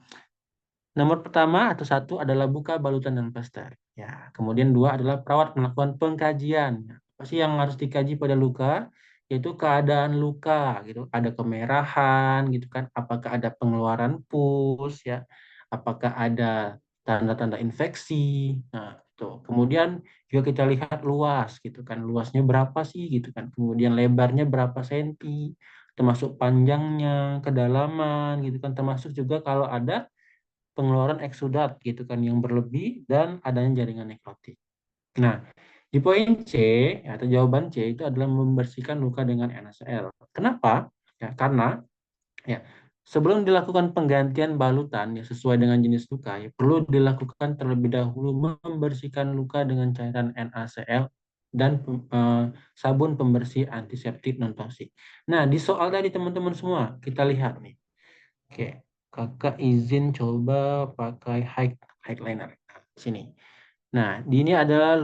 Nomor pertama atau satu adalah buka balutan dan plaster. Ya, kemudian dua adalah perawat melakukan pengkajian. Apa sih yang harus dikaji pada luka? Yaitu keadaan luka gitu. Ada kemerahan gitu kan. Apakah ada pengeluaran pus ya? Apakah ada tanda-tanda infeksi? Nah, tuh. Kemudian juga kita lihat luas gitu kan. Luasnya berapa sih gitu kan. Kemudian lebarnya berapa senti? Termasuk panjangnya, kedalaman gitu kan. Termasuk juga kalau ada pengeluaran eksudat gitu kan yang berlebih dan adanya jaringan nekrotik. Nah, di poin C atau jawaban C itu adalah membersihkan luka dengan NaCl. Kenapa? Ya, karena ya sebelum dilakukan penggantian balutan ya sesuai dengan jenis luka ya perlu dilakukan terlebih dahulu membersihkan luka dengan cairan NaCl dan sabun pembersih antiseptik non toksik. Nah, di soal tadi teman-teman semua kita lihat nih. Oke, kakak izin coba pakai highliner. Sini. Nah, di ini adalah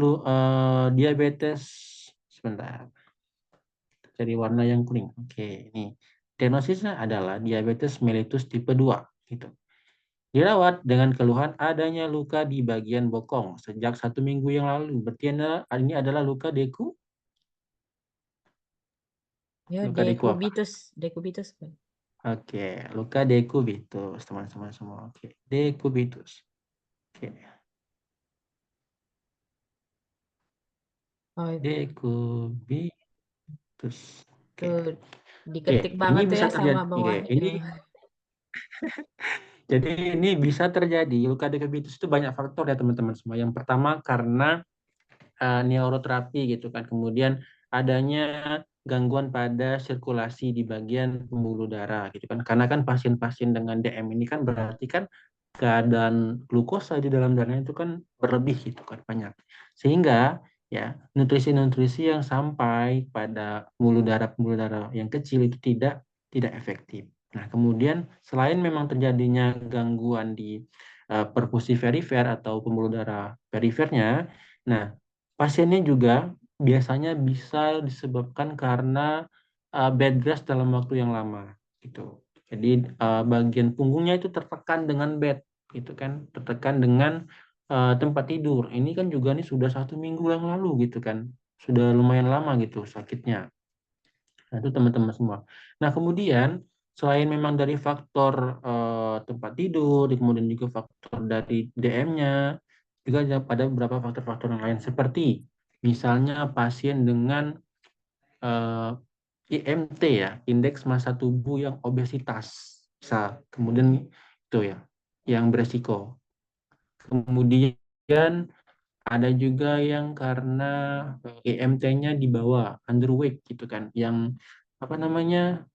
diabetes. Sebentar, cari warna yang kuning. Oke, ini. Diagnosisnya adalah diabetes mellitus tipe 2. Gitu. Dirawat dengan keluhan adanya luka di bagian bokong sejak 1 minggu yang lalu. Berarti ini adalah luka Ya, luka deku apa? dekubitus, dekubitus. Oke, luka dekubitus, teman-teman semua. Oke, dekubitus. Oke. Oh, Dekubitus. Oke. tuh Oke, diketik ini banget tuh bisa ya sama terjadi. Bang Oke, Wahyu. ini jadi ini bisa terjadi luka dekubitus itu banyak faktor ya teman-teman semua. Yang pertama karena neuroterapi gitu kan. Kemudian adanya gangguan pada sirkulasi di bagian pembuluh darah gitu kan. Karena kan pasien-pasien dengan DM ini kan berarti kan keadaan glukosa di dalam darahnya itu kan berlebih gitu kan banyak. Sehingga ya nutrisi-nutrisi yang sampai pada pembuluh darah yang kecil itu tidak efektif. Nah, kemudian selain memang terjadinya gangguan di perfusi perifer atau pembuluh darah perifernya, nah pasiennya juga biasanya bisa disebabkan karena bed rest dalam waktu yang lama gitu. Jadi bagian punggungnya itu tertekan dengan bed gitu kan, tertekan dengan tempat tidur. Ini kan juga nih sudah 1 minggu yang lalu gitu kan, sudah lumayan lama gitu sakitnya. Nah, itu teman-teman semua. Nah, kemudian selain memang dari faktor tempat tidur, kemudian juga faktor dari DM-nya, juga ada beberapa faktor-faktor yang lain seperti misalnya pasien dengan eh, IMT ya, indeks massa tubuh yang obesitas, bisa. Kemudian itu ya, yang beresiko. Kemudian ada juga yang karena IMT-nya di bawah, underweight gitu kan, yang apa namanya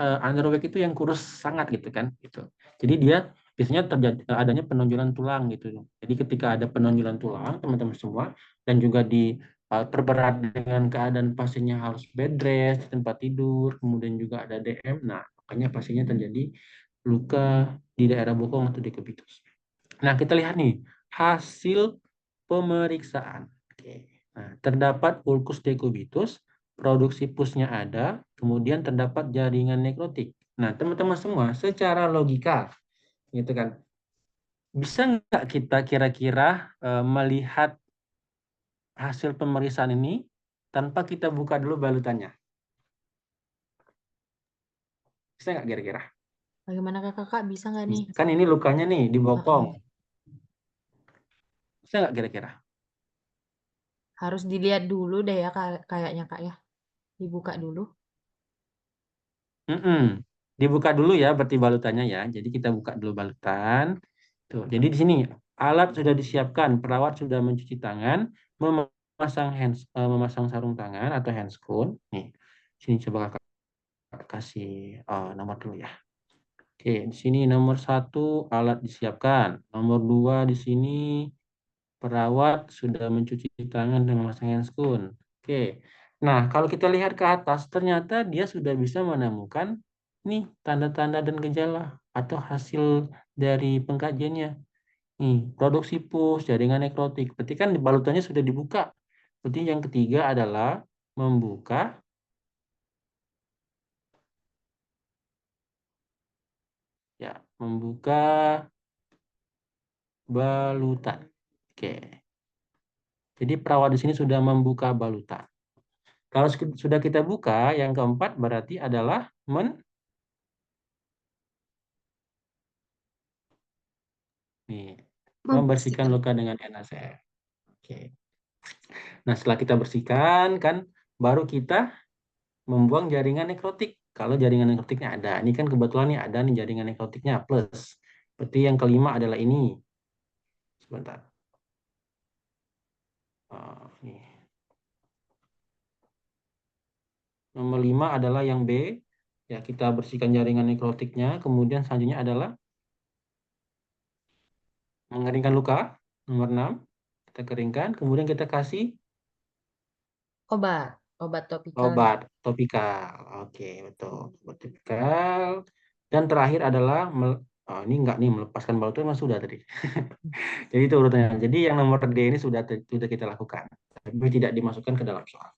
underweight itu yang kurus sangat gitu kan, gitu. Jadi dia biasanya terjadi adanya penonjolan tulang gitu. Jadi ketika ada penonjolan tulang teman-teman semua dan juga diperberat dengan keadaan pasiennya harus bed rest, tempat tidur, kemudian juga ada DM. Nah, makanya pasiennya terjadi luka di daerah bokong atau dekubitus. Nah, kita lihat nih hasil pemeriksaan. Oke. Nah, terdapat ulkus dekubitus, produksi pusnya ada, kemudian terdapat jaringan nekrotik. Nah, teman-teman semua, secara logika, gitu kan, bisa nggak kita kira-kira melihat hasil pemeriksaan ini tanpa kita buka dulu balutannya? Bisa nggak kira-kira? Bagaimana kakak bisa nggak nih? Kan ini lukanya nih di bokong. Heeh. Bisa nggak kira-kira? Harus dilihat dulu deh ya kayaknya kak ya. Dibuka dulu. Mm-mm. Dibuka dulu ya, berarti balutannya ya. Jadi kita buka dulu balutan. Tuh. Jadi di sini alat sudah disiapkan, perawat sudah mencuci tangan, memasang sarung tangan atau handscoon. Nih, sini coba kakak kasih nomor dulu ya. Oke, di sini nomor 1 alat disiapkan, nomor 2 di sini perawat sudah mencuci tangan dan memasang handscoon. Oke. Nah, kalau kita lihat ke atas, ternyata dia sudah bisa menemukan nih tanda-tanda dan gejala atau hasil dari pengkajiannya. Nih, produksi pus, jaringan nekrotik. Berarti kan balutannya sudah dibuka. Berarti yang ketiga adalah membuka ya, membuka balutan. Oke. Jadi perawat di sini sudah membuka balutan. Kalau sudah kita buka, yang keempat berarti adalah membersihkan Membersihkan. luka dengan NaCl. Oke. Nah, setelah kita bersihkan, kan baru kita membuang jaringan nekrotik. Kalau jaringan nekrotiknya ada. Ini kan kebetulan nih ada nih jaringan nekrotiknya plus. Seperti yang kelima adalah ini. Sebentar. Ini. Nomor 5 adalah yang B. Ya, kita bersihkan jaringan nekrotiknya. Kemudian selanjutnya adalah mengeringkan luka. Nomor 6. Kita keringkan. Kemudian kita kasih Obat topikal. obat topikal. Oke, betul. Obat topikal. Dan terakhir adalah ini enggak nih melepaskan balutan mas sudah tadi. Jadi itu urutannya. Jadi yang nomor D ini sudah kita lakukan, tapi tidak dimasukkan ke dalam soal.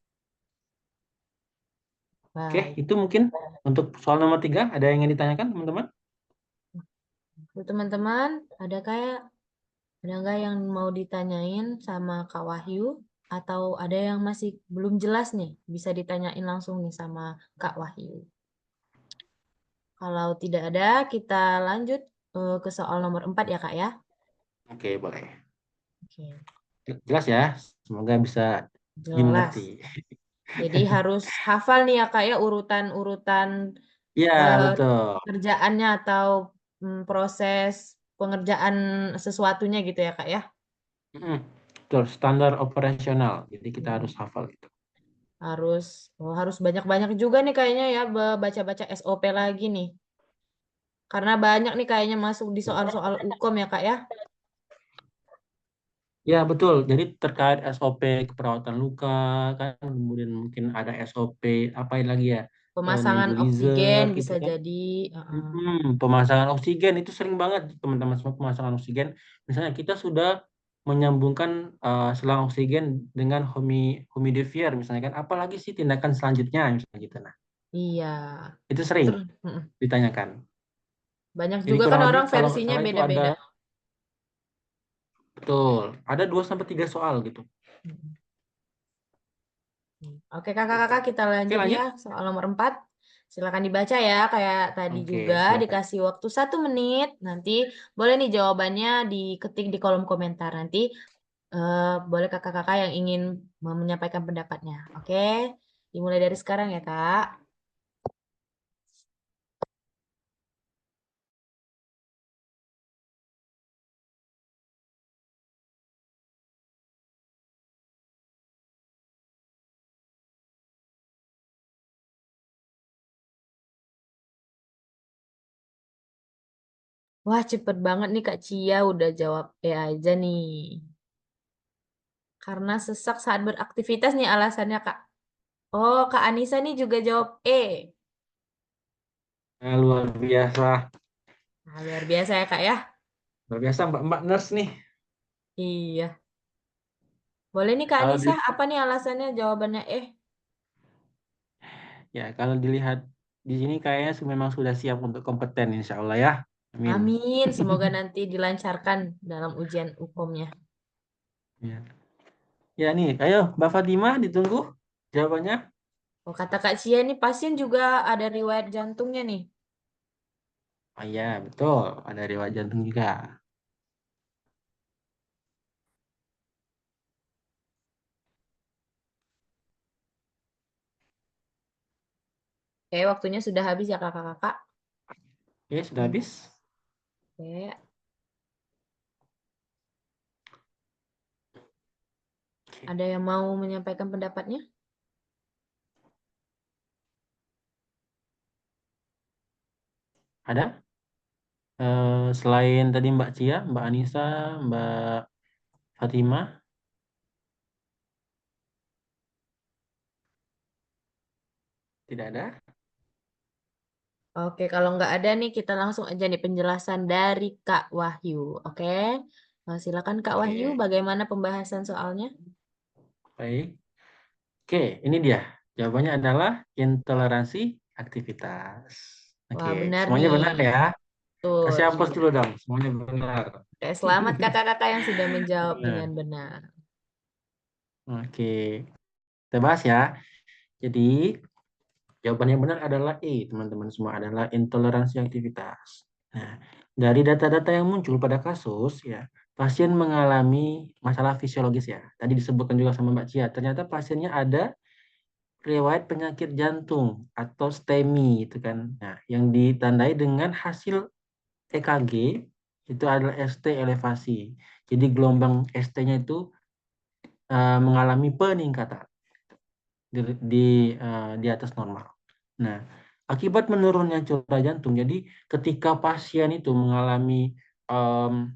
Oke, Baik. itu mungkin untuk soal nomor 3. Ada yang ingin ditanyakan teman-teman? Teman-teman, ada nggak yang mau ditanyain sama Kak Wahyu? Atau ada yang masih belum jelas nih? Bisa ditanyain langsung nih sama Kak Wahyu. Kalau tidak ada, kita lanjut ke soal nomor 4 ya Kak ya. Oke, boleh. Oke, Jelas ya. Semoga bisa jelas. dimengerti. Jadi harus hafal nih ya Kak ya urutan-urutan Ya, betul. kerjaannya atau proses pengerjaan sesuatunya gitu ya Kak ya. Betul, standar operasional. Jadi kita harus Hmm. hafal itu. Harus banyak-banyak juga nih kayaknya ya baca-baca SOP lagi nih. Karena banyak nih kayaknya masuk di soal-soal UKOM ya Kak ya. Ya, betul. Jadi terkait SOP keperawatan luka, kan kemudian mungkin ada SOP apa lagi ya? Pemasangan Nebulizer oksigen gitu bisa kan. jadi. Pemasangan oksigen itu sering banget teman-teman semua pemasangan oksigen. Misalnya kita sudah menyambungkan selang oksigen dengan humidifier misalnya kan. Apalagi sih tindakan selanjutnya misalnya gitu. Nah, Iya. itu sering ditanyakan. Banyak Jadi juga kan kurang lebih orang kalau nggak versinya salah itu ada beda-beda. betul, ada 2 sampai 3 soal gitu. Oke kakak-kakak kita Oke, lanjut lanjut. ya soal nomor 4. Silakan dibaca ya, kayak tadi Oke, juga silakan. dikasih waktu 1 menit. Nanti boleh nih jawabannya diketik di kolom komentar. Nanti boleh kakak-kakak yang ingin menyampaikan pendapatnya. Oke, dimulai dari sekarang ya, Kak. Wah, cepet banget nih Kak Cia udah jawab E aja nih. Karena sesak saat beraktivitas nih alasannya, Kak. Oh, Kak Anissa nih juga jawab E. Nah, luar biasa. Nah, luar biasa ya, Kak ya. Luar biasa Mbak nurse nih. Iya. Boleh nih Kak Kalau Anissa, apa nih alasannya jawabannya E? kalau dilihat di sini kayaknya memang sudah siap untuk kompeten insya Allah ya. Amin. Amin, semoga nanti dilancarkan dalam ujian hukumnya. Ya. Ya nih, ayo Mbak Fatimah ditunggu jawabannya. Oh, kata Kak Cia nih pasien juga ada riwayat jantungnya nih. Oh iya, betul. Ada riwayat jantung juga. Oke, waktunya sudah habis ya kakak-kakak. Oke, sudah habis. Oke, Oke. ada yang mau menyampaikan pendapatnya? Ada? Selain tadi Mbak Cia, Mbak Anissa, Mbak Fatimah, tidak ada? Oke, kalau nggak ada nih kita langsung aja nih penjelasan dari Kak Wahyu. Oke, silakan Kak Wahyu, Oke, bagaimana pembahasan soalnya? baik. Oke, ini dia. Jawabannya adalah intoleransi aktivitas. Oke, Wah, benar semuanya nih. benar ya. Kasih Betul. hapus dulu dong. Semuanya benar. Oke, selamat kakak-kakak yang sudah menjawab Nah, dengan benar. oke. Kita bahas ya. Jadi, jawaban yang benar adalah E, teman-teman semua, adalah intoleransi aktivitas. Nah, dari data-data yang muncul pada kasus, ya, pasien mengalami masalah fisiologis ya. Tadi disebutkan juga sama Mbak Cia, ternyata pasiennya ada riwayat penyakit jantung atau STEMI, itu kan. Nah, yang ditandai dengan hasil EKG itu adalah ST elevasi. Jadi gelombang ST-nya itu mengalami peningkatan di atas normal. Nah, akibat menurunnya curah jantung, jadi ketika pasien itu mengalami em,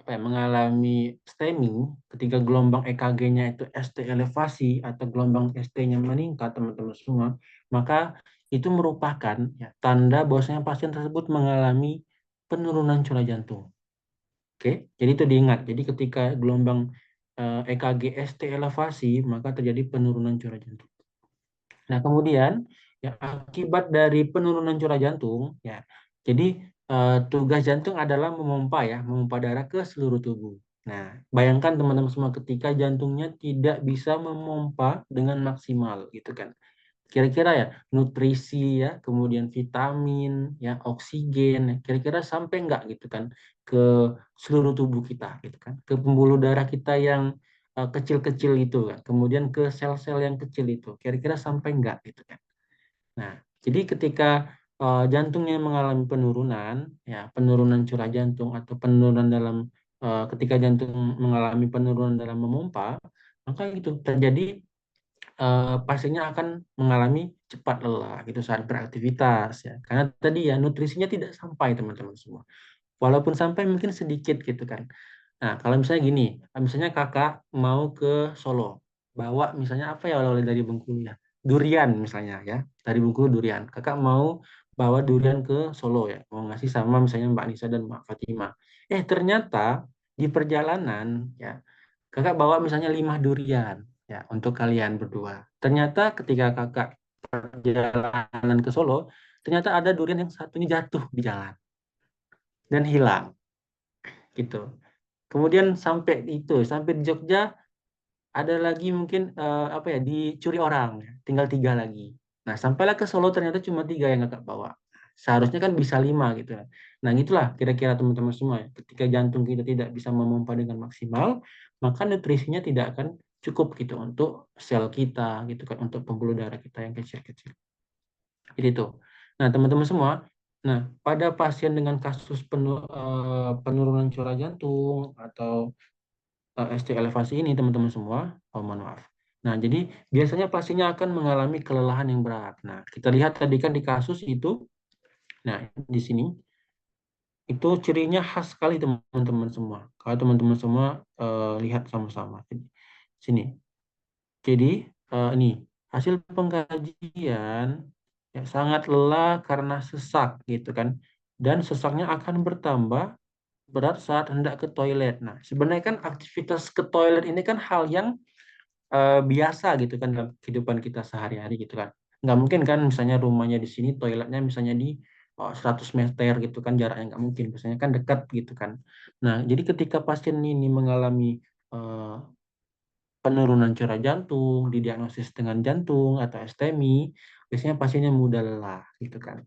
mengalami STEMI, ketika gelombang EKG-nya itu ST elevasi atau gelombang ST-nya meningkat, teman-teman semua, maka itu merupakan ya, tanda bahwasanya pasien tersebut mengalami penurunan curah jantung. Oke, jadi itu diingat. Jadi ketika gelombang EKG ST elevasi, maka terjadi penurunan curah jantung. Nah, kemudian ya akibat dari penurunan curah jantung ya. Jadi tugas jantung adalah memompa darah ke seluruh tubuh. Nah, bayangkan teman-teman semua ketika jantungnya tidak bisa memompa dengan maksimal gitu kan. Kira-kira ya nutrisi ya, kemudian vitamin ya, oksigen, ya, kira-kira sampai enggak gitu kan ke seluruh tubuh kita gitu kan. Ke pembuluh darah kita yang kecil-kecil itu kan. Kemudian ke sel-sel yang kecil itu. Kira-kira sampai enggak gitu kan. Nah, jadi ketika jantungnya mengalami penurunan ya, penurunan curah jantung atau penurunan dalam ketika jantung mengalami penurunan dalam memompa, maka itu terjadi pasiennya akan mengalami cepat lelah gitu saat beraktivitas ya. Karena tadi ya nutrisinya tidak sampai teman-teman semua. Walaupun sampai mungkin sedikit gitu kan. Nah, kalau misalnya gini, misalnya kakak mau ke Solo, bawa misalnya apa ya oleh-oleh dari Bengkulu ya? Durian misalnya ya, dari Bengkulu durian. Kakak mau bawa durian ke Solo ya, mau ngasih sama misalnya Mbak Nisa dan Mbak Fatima. Ternyata di perjalanan ya, kakak bawa misalnya 5 durian ya untuk kalian berdua. Ternyata ketika kakak perjalanan ke Solo, ternyata ada durian yang satunya jatuh di jalan dan hilang gitu. Kemudian sampai di Jogja ada lagi mungkin dicuri orang, ya. Tinggal 3 lagi. Nah, sampailah ke Solo ternyata cuma 3 yang kakak bawa. Seharusnya kan bisa 5 gitu. Nah, itulah kira-kira teman-teman semua. Ketika jantung kita tidak bisa memompa dengan maksimal, maka nutrisinya tidak akan cukup gitu untuk sel kita gitu kan, untuk pembuluh darah kita yang kecil-kecil. Jadi itu. Nah, teman-teman semua, nah pada pasien dengan kasus penurunan curah jantung atau ST elevasi ini teman-teman semua, mohon maaf. Nah, jadi biasanya pasiennya akan mengalami kelelahan yang berat. Nah, kita lihat tadi kan di kasus itu, nah di sini itu cirinya khas sekali teman-teman semua. Kalau teman-teman semua lihat sama-sama. Sini. Jadi ini hasil pengkajian ya, sangat lelah karena sesak gitu kan. Dan sesaknya akan bertambah berat saat hendak ke toilet. Nah, sebenarnya kan aktivitas ke toilet ini kan hal yang biasa gitu kan dalam kehidupan kita sehari-hari gitu kan. Nggak mungkin kan misalnya rumahnya di sini, toiletnya misalnya di 100 meter gitu kan, jaraknya nggak mungkin. Biasanya kan dekat gitu kan. Nah, jadi ketika pasien ini mengalami eh, penurunan curah jantung, didiagnosis dengan jantung atau STEMI, biasanya pasiennya mudah lelah gitu kan.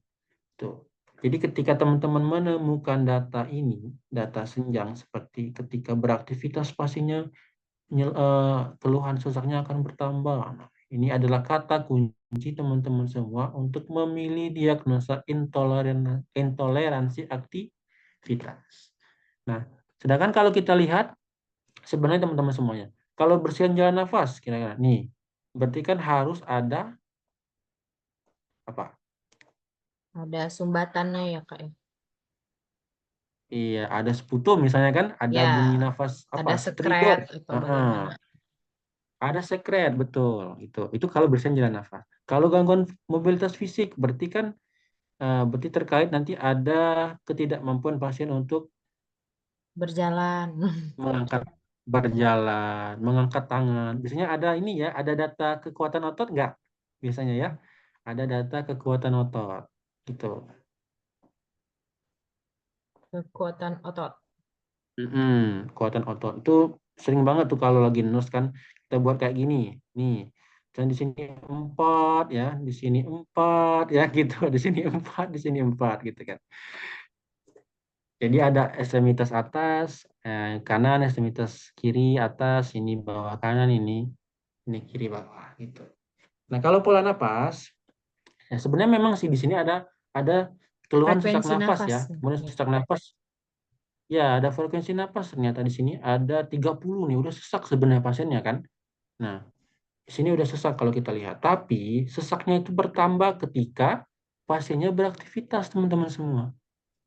Tuh. Jadi ketika teman-teman menemukan data ini, data senjang seperti ketika beraktivitas pasiennya keluhan sesaknya akan bertambah. Nah, ini adalah kata kunci teman-teman semua untuk memilih diagnosa intoleransi aktivitas. Nah, sedangkan kalau kita lihat sebenarnya teman-teman semuanya, kalau bersihan jalan nafas, kira-kira nih, berarti kan harus ada apa? Ada sumbatannya ya Kak ya. Iya, ada sputum misalnya kan, ada Ya, bunyi nafas apa? ada Stridor. sekret atau Heeh. bagaimana. Ada sekret, betul. Itu kalau bersihan jalan nafas. Kalau gangguan mobilitas fisik, berarti kan berarti terkait nanti ada ketidakmampuan pasien untuk Berjalan. mengangkat berjalan, mengangkat tangan. Biasanya ada ini ya, ada data kekuatan otot nggak? Biasanya ya, ada data kekuatan otot. Gitu. Kekuatan otot. Kekuatan otot itu sering banget tuh kalau lagi nurse kan kita buat kayak gini. Nih, dan di sini 4 ya, di sini 4 ya gitu, di sini 4, di sini 4 gitu kan. Jadi ada ekstremitas atas, kanan, ekstremitas kiri atas, ini bawah kanan, ini kiri bawah gitu. Nah kalau pola napas, ya sebenarnya memang sih di sini ada keluhan sesak Frekuensi nafas nafas. ya. Kemudian Ya. sesak nafas, ya ada frekuensi nafas ternyata di sini ada 30 nih, udah sesak sebenarnya pasiennya kan. Nah di sini udah sesak kalau kita lihat. Tapi sesaknya itu bertambah ketika pasiennya beraktivitas teman-teman semua.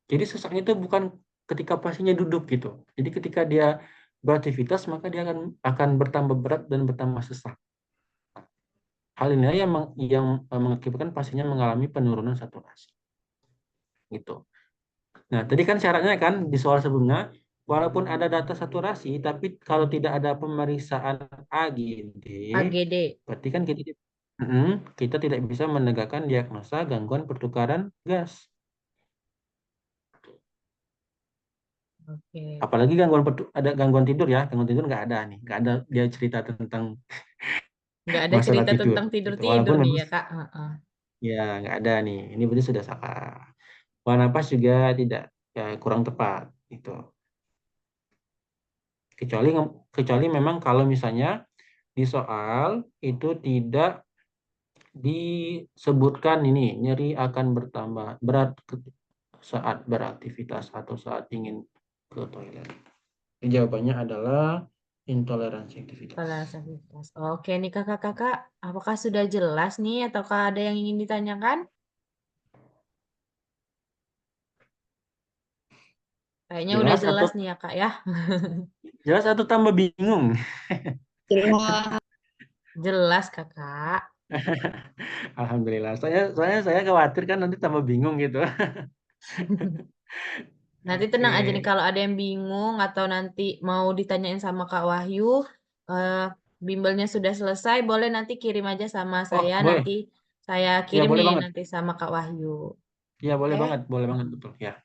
Jadi sesaknya itu bukan ketika pasiennya duduk gitu. Jadi ketika dia beraktivitas maka dia akan bertambah berat dan bertambah sesak. Hal ini yang mengakibatkan pasiennya mengalami penurunan saturasi. Gitu. Nah, tadi kan syaratnya kan di soal sebelumnya, walaupun ada data saturasi, tapi kalau tidak ada pemeriksaan AGD, AGD. berarti kan kita tidak bisa menegakkan diagnosa gangguan pertukaran gas. Oke. Apalagi ada gangguan tidur ya, gangguan tidur nggak ada nih, nggak ada dia cerita tentang Nggak ada masalah cerita tidur. tentang Gitu. tidur-tidur Walaupun nih memang ya Kak. Heeh. ya nggak ada nih, ini berarti sudah salah. Pola napas juga tidak ya, kurang tepat. Gitu. Kecuali kecuali memang kalau misalnya di soal itu tidak disebutkan ini nyeri akan bertambah berat saat beraktivitas atau saat ingin ke toilet. Jawabannya adalah intoleransi aktivitas. Aktivitas. Oke nih kakak-kakak, apakah sudah jelas nih ataukah ada yang ingin ditanyakan? Kayaknya udah Jelas atau jelas nih ya Kak ya. tambah bingung? Jelas. Jelas kakak. Alhamdulillah. Saya khawatir kan nanti tambah bingung gitu. Nanti tenang aja nih Oke. kalau ada yang bingung atau nanti mau ditanyain sama Kak Wahyu, eh, bimbelnya sudah selesai, boleh nanti kirim aja sama Oh, saya, boleh. nanti saya Ya, kirim boleh nih banget. nanti sama Kak Wahyu. Ya, Oke? boleh banget betul. Ya,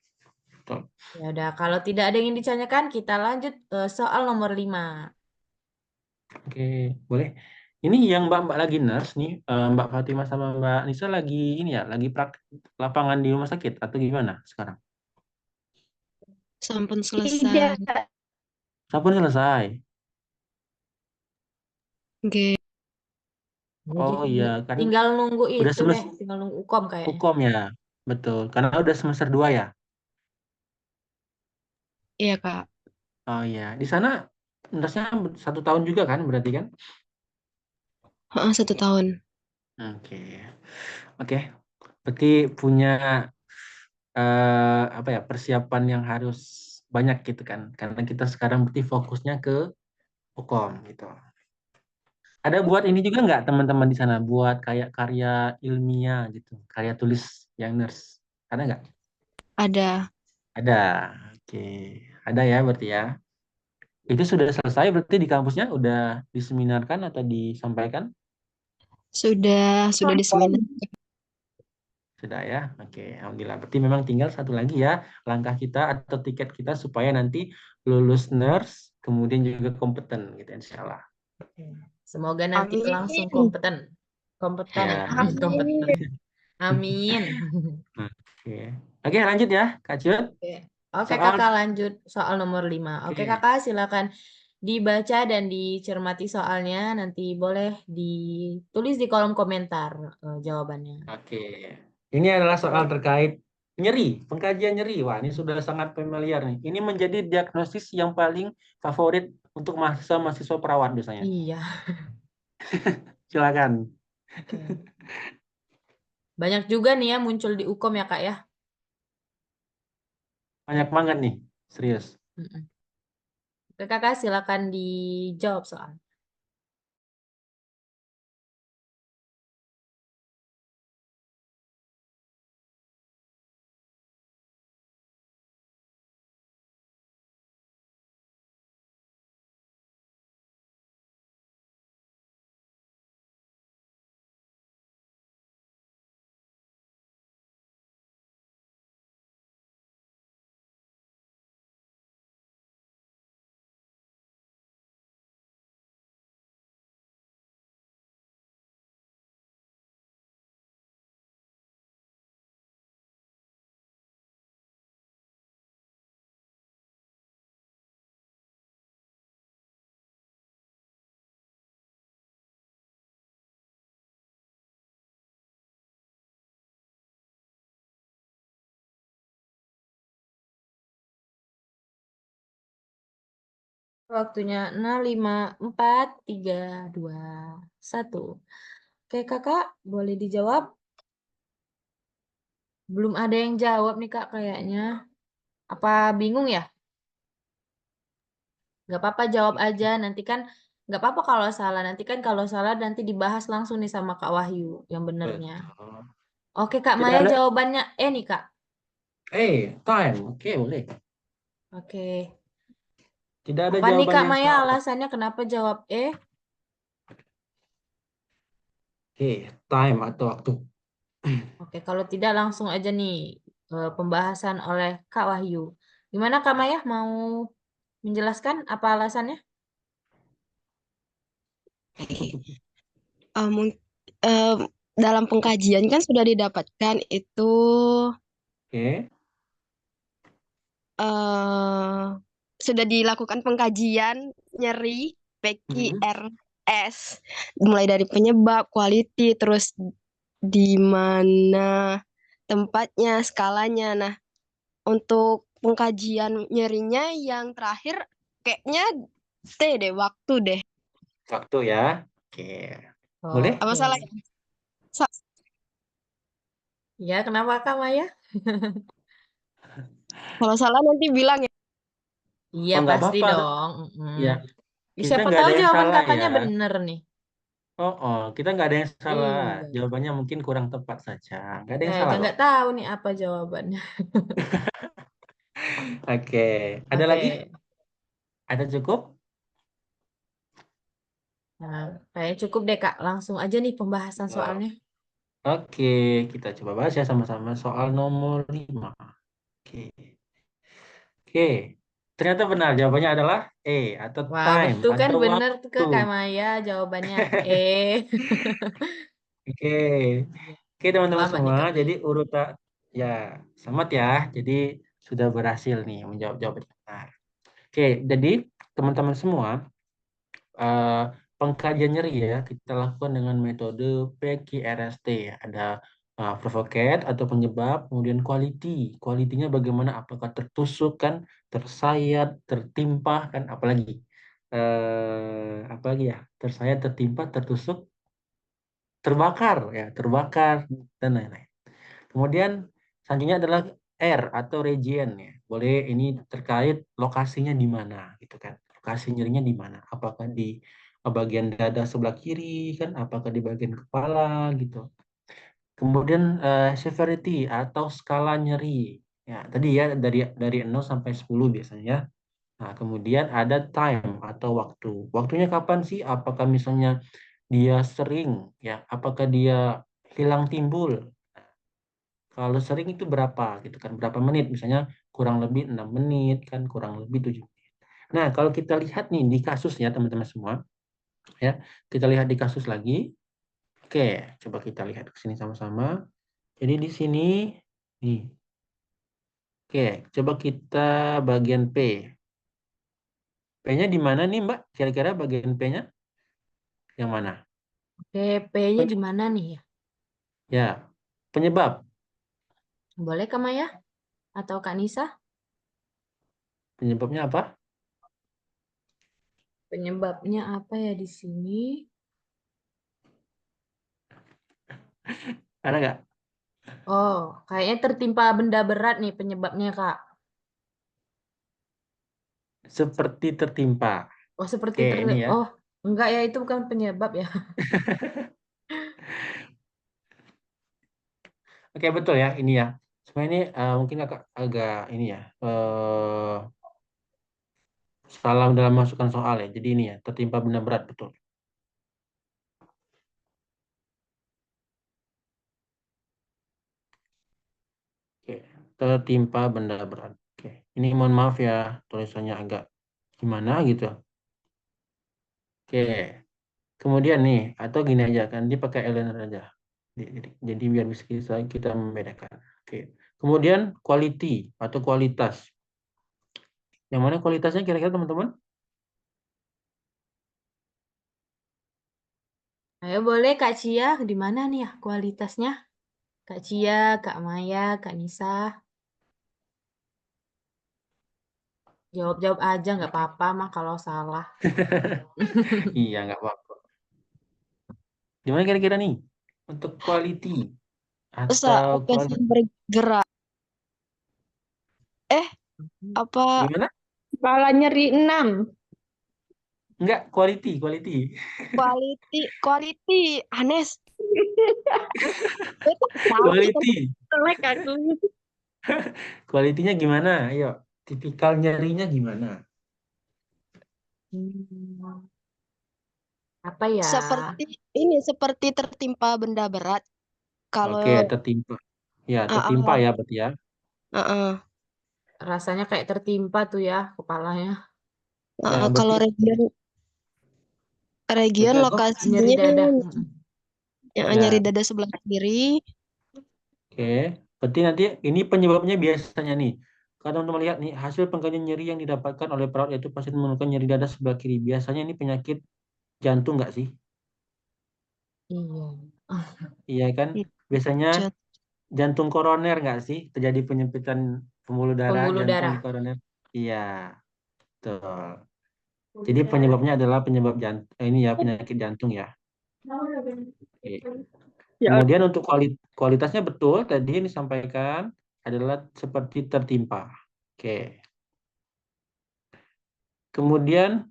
betul. Ya udah, kalau tidak ada yang ditanyakan, kita lanjut soal nomor 5. Oke, boleh. Ini yang Mbak-mbak lagi nurse nih, Mbak Fatimah sama Mbak Nisa lagi ini ya, lagi praktek lapangan di rumah sakit atau gimana sekarang? Sampun selesai. Tidak. Sampun selesai. Nggih. Jadi Oh iya, kan tinggal nunggu udah itu deh, semester tinggal nunggu UKOM kayaknya. hukum ya, betul. Karena udah semester 2 ya. Iya, Kak. Oh iya, di sana nurse-nya 1 tahun juga kan, berarti kan? Heeh, 1 tahun. Oke, oke. Berarti punya apa ya persiapan yang harus banyak gitu kan, karena kita sekarang berarti fokusnya ke hukum gitu. Ada buat ini juga nggak teman-teman di sana, buat kayak karya ilmiah gitu, karya tulis yang nurse, ada nggak? Ada. Ada, oke, ada ya berarti ya. Itu sudah selesai berarti di kampusnya udah diseminarkan atau disampaikan? Sudah diseminar. Sudah ya, oke, alhamdulillah. Berarti memang tinggal satu lagi ya langkah kita atau tiket kita supaya nanti lulus nurse, kemudian juga kompeten gitu, insya Allah. Semoga nanti Amin. langsung kompeten. Kompeten. Ya, Kompeten. Amin. Amin. oke, oke lanjut ya, Kak Cut. Oke. Oke, Soal, Kakak lanjut soal nomor 5. Oke, oke, Kakak silakan dibaca dan dicermati soalnya. Nanti boleh ditulis di kolom komentar jawabannya. oke. Ini adalah soal terkait nyeri, pengkajian nyeri. Wah, ini sudah sangat familiar nih. Ini menjadi diagnosis yang paling favorit untuk mahasiswa perawat biasanya. Iya. Silakan. Oke. Banyak juga nih ya muncul di UKOM ya, Kak ya. Banyak banget nih, serius. Mm-mm. Oke, Kakak silakan dijawab soal. Waktunya 6, 5, 4, 3, 2, 1. Oke, Kakak boleh dijawab. Belum ada yang jawab nih, Kak, kayaknya. Apa bingung ya? Nggak apa-apa, jawab aja. Nanti kan nggak apa-apa kalau salah. Nanti kan kalau salah nanti dibahas langsung nih sama Kak Wahyu yang benernya. Betul. Oke, Kak Tidak Maya ada, jawabannya nih, Kak. time. Oke, boleh. Oke. Tidak ada Apa nih, jawaban Kak yang Maya, salah. alasannya kenapa jawab E? Oke, time atau waktu. Oke, kalau tidak langsung aja nih pembahasan oleh Kak Wahyu. Gimana, Kak Maya, mau menjelaskan apa alasannya? Mung- eh, dalam pengkajian kan sudah didapatkan itu Oke. eh sudah dilakukan pengkajian nyeri Hmm. PQRS mulai dari penyebab, quality, terus di mana tempatnya, skalanya. Nah, untuk pengkajian nyerinya yang terakhir kayaknya waktu deh. Waktu ya. Oke. Boleh? Apa Oke. salah ya? Ya, kenapa Kak Maya? Kalau salah nanti bilang ya. Iya, Oh, nggak pasti apa-apa. dong. Mm-mm. Ya, kita Siapa nggak tahu ada yang jawaban salah ya. kakaknya bener nih. Kita nggak ada yang salah. Iya. Jawabannya mungkin kurang tepat saja. Nggak ada yang salah Kita kok. nggak tahu nih apa jawabannya. Oke. Ada lagi? Oke. Ada cukup? Nah, kayaknya cukup deh Kak. Langsung aja nih pembahasan Oh, soalnya. oke, kita coba bahas ya sama-sama soal nomor 5. Oke. Oke. Ternyata benar, jawabannya adalah E atau Wah, time betul kan atau bener tuh waktu. Kak Maya jawabannya E. Oke, Iya. oke teman-teman Selamat nih semua. Kak Jadi Maya. urutan ya selamat ya. Jadi sudah berhasil nih menjawab jawaban benar. Oke, jadi teman-teman semua eh, pengkajian nyeri ya kita lakukan dengan metode PQRST ya. Ada provocate atau penyebab, kemudian quality. Quality-nya bagaimana? Apakah tertusuk kan, tersayat, tertimpa kan, apalagi apalagi ya? Tersayat, tertimpa, tertusuk, terbakar ya, terbakar dan lain-lain. Kemudian selanjutnya adalah R atau region ya. Boleh ini terkait lokasinya di mana gitu kan. Lokasi nyerinya di mana? Apakah di bagian dada sebelah kiri kan? Apakah di bagian kepala gitu. Kemudian severity atau skala nyeri. Ya, tadi ya dari 0 sampai 10 biasanya ya. Nah, kemudian ada time atau waktu. Waktunya kapan sih? Apakah misalnya dia sering ya? Apakah dia hilang timbul? Kalau sering itu berapa gitu kan? Berapa menit? Misalnya kurang lebih 6 menit kan, kurang lebih 7 menit. Nah, kalau kita lihat nih di kasus ya teman-teman semua, ya. Kita lihat di kasus lagi. Oke, coba kita lihat ke sini sama-sama. Jadi di sini nih. Oke, coba kita bagian P. P-nya di mana nih, Mbak? Kira-kira bagian P-nya yang mana? Oke, P-nya Pen- di mana nih ya? Ya, penyebab. Boleh Kak Maya atau Kak Nisa? Penyebabnya apa? Penyebabnya apa ya di sini? Ada nggak? Oh, kayaknya tertimpa benda berat nih penyebabnya Kak. Seperti tertimpa. Oh, seperti Oke, ini ya. Oh, enggak ya itu bukan penyebab ya. Oke, betul ya, ini ya. Sebenarnya ini mungkin agak ini ya, salah dalam masukkan soal ya. Jadi ini ya, tertimpa benda berat, betul. Oke, tertimpa benda berat. Oke, ini mohon maaf ya, tulisannya agak gimana gitu. Oke, kemudian nih, atau gini aja kan, dia pakai eyeliner aja. Jadi biar bisa kita membedakan. Oke, kemudian quality atau kualitas. Yang mana kualitasnya kira-kira teman-teman? Ayo boleh Kak Cia, di mana nih ya kualitasnya? Kak Cia, Kak Maya, Kak Nisa. Jawab-jawab aja nggak apa-apa mah kalau salah. Iya, nggak apa-apa. Gimana kira-kira nih? Untuk quality Saat atau lokasi bergerak. Apa gimana? Kepala nyeri 6. Enggak, quality. quality Anes. Gue tak tahu itu. Quality. Jelek aku. Quality-nya gimana? Ayo, tipikal nyerinya gimana? Hmm, apa ya? Seperti tertimpa benda berat. Oke, Kalau tertimpa. Ya, ah, tertimpa ah, ya berarti ya. ah, ah. Rasanya kayak tertimpa tuh ya kepalanya. Ya, Kalau berarti region berarti apa? Oh, nyeri lokasinya dada. Mm-mm. yang nyari Ya, dada sebelah kiri. oke. Berarti nanti ini penyebabnya biasanya nih. Kalau teman-teman lihat nih, hasil pengkajian nyeri yang didapatkan oleh perawat yaitu pasien mengeluhkan nyeri dada sebelah kiri. Biasanya ini penyakit jantung nggak sih? Iya. Iya kan? Biasanya Jat- jantung koroner nggak sih? Terjadi penyempitan pembuluh darah Pembuluh jantung di darah. koroner. Iya, betul. Jadi penyebabnya adalah penyebab jantung, ini ya penyakit jantung ya. Oke. Ya, Kemudian untuk kualitasnya betul tadi yang disampaikan adalah seperti tertimpa. Oke. Kemudian,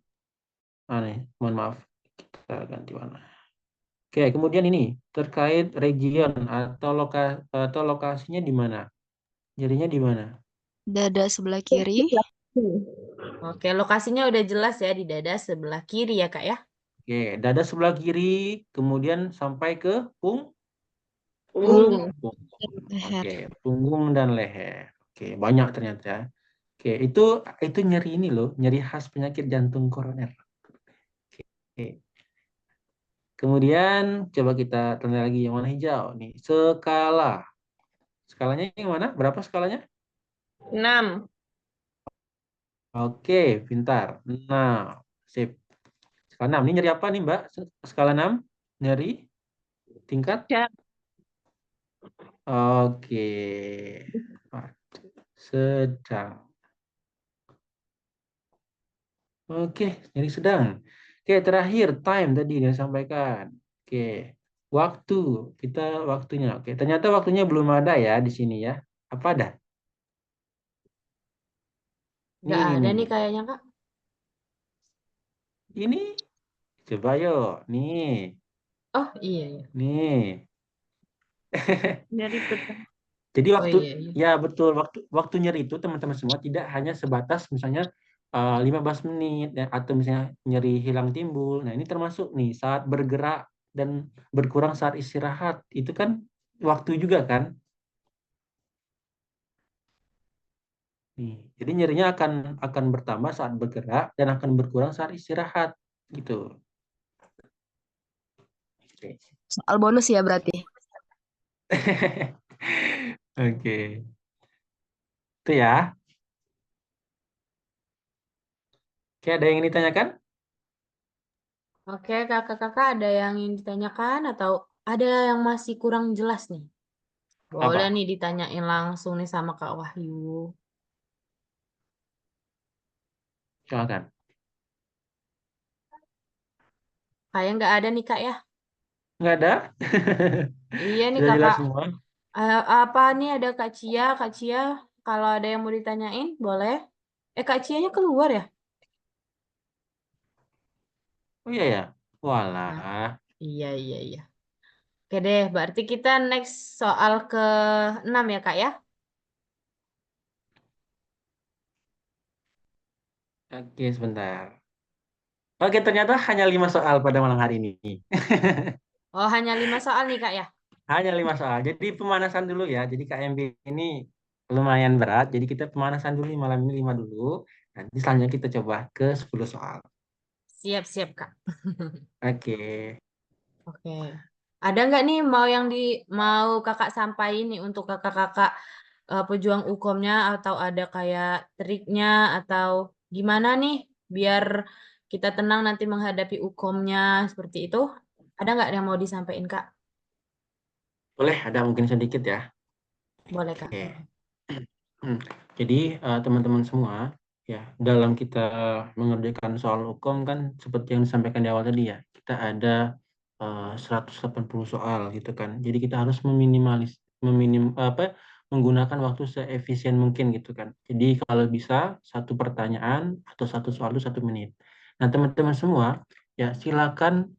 nih, mohon maaf, kita ganti warna. Oke, kemudian ini terkait region atau lokasinya di mana? Jadinya di mana? Dada sebelah kiri. Oke, lokasinya udah jelas ya di dada sebelah kiri ya Kak ya. Oke, dada sebelah kiri, kemudian sampai ke Punggung. punggung. Leher. Oke, punggung dan leher. Oke, banyak ternyata. Oke, itu nyeri ini loh, nyeri khas penyakit jantung koroner. Oke. Kemudian coba kita tanya lagi yang warna hijau nih, skala. Skalanya yang mana? Berapa skalanya? 6. Oke, pintar. Nah, sip. Skala 6. Ini nyeri apa nih, Mbak? Skala 6? Nyeri tingkat? Dan Oke. Sedang. Oke, nyeri sedang. Oke, terakhir time tadi yang disampaikan. Oke, waktu. Kita waktunya. Oke, ternyata waktunya belum ada ya di sini ya. Apa ada? Nggak Nih, nih, ada nih, nih nih. kayaknya, Kak. Ini coba yuk. Nih, Oh, iya, iya. nih. dari betul. Jadi Oh, waktu iya, iya. ya betul waktu nyeri itu teman-teman semua tidak hanya sebatas misalnya 15 menit ya, atau misalnya nyeri hilang timbul. Nah, ini termasuk nih saat bergerak dan berkurang saat istirahat. Itu kan waktu juga kan? Nih, jadi nyerinya akan bertambah saat bergerak dan akan berkurang saat istirahat gitu. Oke. Soal bonus ya berarti. Oke. Itu ya. Oke, ada yang ingin ditanyakan? Oke, kakak-kakak ada yang ingin ditanyakan atau ada yang masih kurang jelas nih? Boleh Apa? nih ditanyain langsung nih sama Kak Wahyu. Silakan. Kayaknya nggak ada nih Kak ya. Nggak ada? Iya nih Sudah jelas kakak. semua? Apa nih ada Kak Cia? Kak Cia, kalau ada yang mau ditanyain, boleh. Kak Cianya keluar ya? Oh iya ya. Nah, Walah. iya, iya, iya. Oke deh, berarti kita next soal ke-6 ya Kak ya? Oke, sebentar. Oke, ternyata hanya 5 soal pada malam hari ini. Oh, hanya 5 soal nih Kak ya? Hanya 5 soal. Jadi pemanasan dulu ya. Jadi KMB ini lumayan berat. Jadi kita pemanasan dulu nih, malam ini 5 dulu. Nanti selanjutnya kita coba ke 10 soal. Siap-siap Kak. Oke. Oke. Ada nggak nih mau kakak sampaikan nih untuk kakak-kakak pejuang hukumnya atau ada kayak triknya atau gimana nih biar kita tenang nanti menghadapi hukumnya seperti itu? Ada nggak yang mau disampaikan Kak? Boleh ada mungkin sedikit ya. Boleh Kak. Oke. Hmm. Jadi teman-teman semua ya dalam kita mengerjakan soal hukum kan seperti yang disampaikan di awal tadi ya kita ada 180 soal gitu kan. Jadi kita harus menggunakan waktu seefisien mungkin gitu kan. Jadi kalau bisa satu pertanyaan atau satu soal itu 1 menit. Nah teman-teman semua ya silakan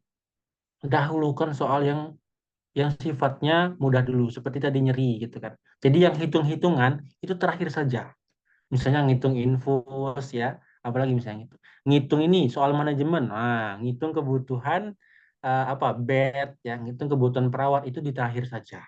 dahulukan soal yang sifatnya mudah dulu seperti tadi nyeri gitu kan. Jadi yang hitung-hitungan itu terakhir saja. Misalnya ngitung infus ya, apalagi misalnya itu. Ngitung ini soal manajemen. Nah, ngitung kebutuhan apa bed ya, ngitung kebutuhan perawat itu di terakhir saja.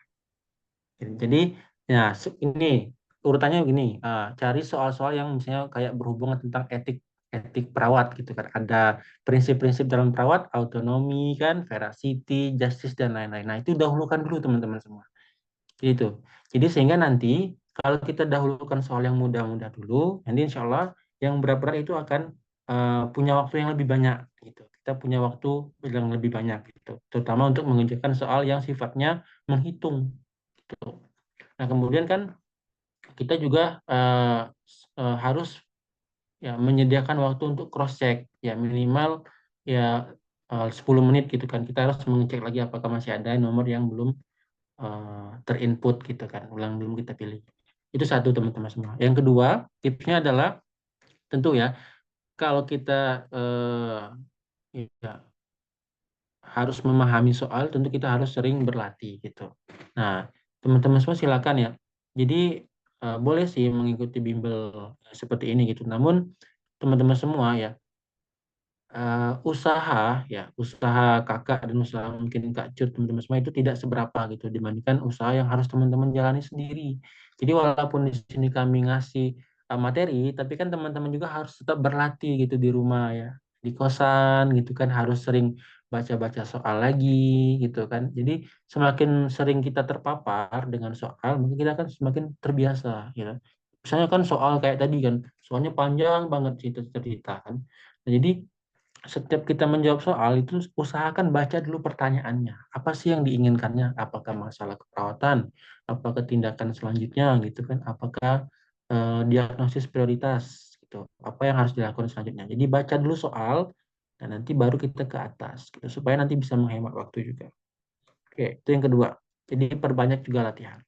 Jadi ya ini urutannya begini, cari soal-soal yang misalnya kayak berhubungan tentang etik etik perawat gitu kan. Ada prinsip-prinsip dalam perawat, autonomi kan, veracity, justice dan lain-lain. Nah, itu dahulukan dulu teman-teman semua. Gitu. Jadi sehingga nanti kalau kita dahulukan soal yang mudah-mudah dulu, nanti insya Allah yang berat-berat itu akan punya waktu yang lebih banyak gitu. Kita punya waktu yang lebih banyak gitu. Terutama untuk mengerjakan soal yang sifatnya menghitung gitu. Nah, kemudian kan kita juga harus ya menyediakan waktu untuk cross check ya minimal ya 10 menit gitu kan. Kita harus mengecek lagi apakah masih ada nomor yang belum terinput gitu kan, ulang belum kita pilih. Itu satu teman-teman semua. Yang kedua, tipsnya adalah tentu ya, kalau kita ya, harus memahami soal, tentu kita harus sering berlatih gitu. Nah, teman-teman semua silakan ya. Jadi boleh sih mengikuti bimbel seperti ini gitu. Namun teman-teman semua ya usaha kakak dan usaha mungkin Kak Cut teman-teman semua itu tidak seberapa gitu dibandingkan usaha yang harus teman-teman jalani sendiri. Jadi walaupun di sini kami ngasih materi, tapi kan teman-teman juga harus tetap berlatih gitu di rumah ya, di kosan gitu kan, harus sering baca-baca soal lagi gitu kan. Jadi semakin sering kita terpapar dengan soal, mungkin kita kan semakin terbiasa gitu. Misalnya kan soal kayak tadi kan, soalnya panjang banget cerita-cerita kan. Nah, jadi setiap kita menjawab soal itu usahakan baca dulu pertanyaannya. Apa sih yang diinginkannya? Apakah masalah keperawatan? Apakah tindakan selanjutnya gitu kan? Apakah diagnosis prioritas gitu? Apa yang harus dilakukan selanjutnya? Jadi baca dulu soal dan nanti baru kita ke atas gitu supaya nanti bisa menghemat waktu juga. Oke, itu yang kedua. Jadi perbanyak juga latihan.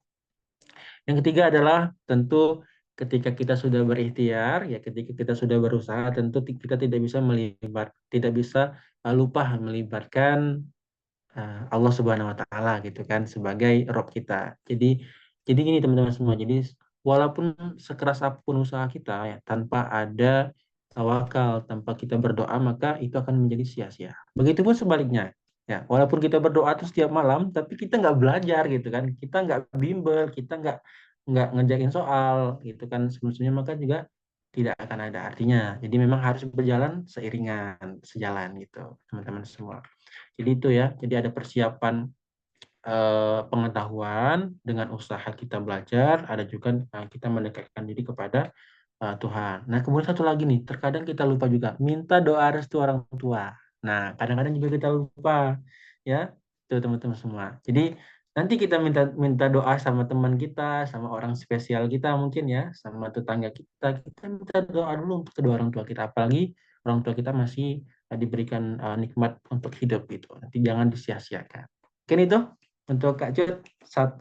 Yang ketiga adalah tentu ketika kita sudah berikhtiar, ya ketika kita sudah berusaha, tentu kita tidak bisa lupa melibatkan Allah Subhanahu Wa Taala gitu kan sebagai Rob kita. Jadi gini teman-teman semua. Jadi walaupun sekeras apapun usaha kita ya tanpa ada tawakal, tanpa kita berdoa maka itu akan menjadi sia-sia. Begitupun sebaliknya. Ya, walaupun kita berdoa terus setiap malam, tapi kita nggak belajar gitu kan, kita nggak bimbel, kita nggak ngerjain soal gitu kan, sebenarnya maka juga tidak akan ada artinya. Jadi memang harus berjalan seiringan, sejalan gitu, teman-teman semua. Jadi itu ya, jadi ada persiapan pengetahuan dengan usaha kita belajar, ada juga kita mendekatkan diri kepada Tuhan. Nah, kemudian satu lagi nih, terkadang kita lupa juga minta doa restu orang tua. Nah, kadang-kadang juga kita lupa, ya, tuh teman-teman semua. Jadi nanti kita minta doa sama teman kita, sama orang spesial kita mungkin ya, sama tetangga kita minta doa dulu untuk kedua orang tua kita. Apalagi orang tua kita masih diberikan nikmat untuk hidup gitu. Nanti jangan disia-siakan. Mungkin itu untuk Kak Cut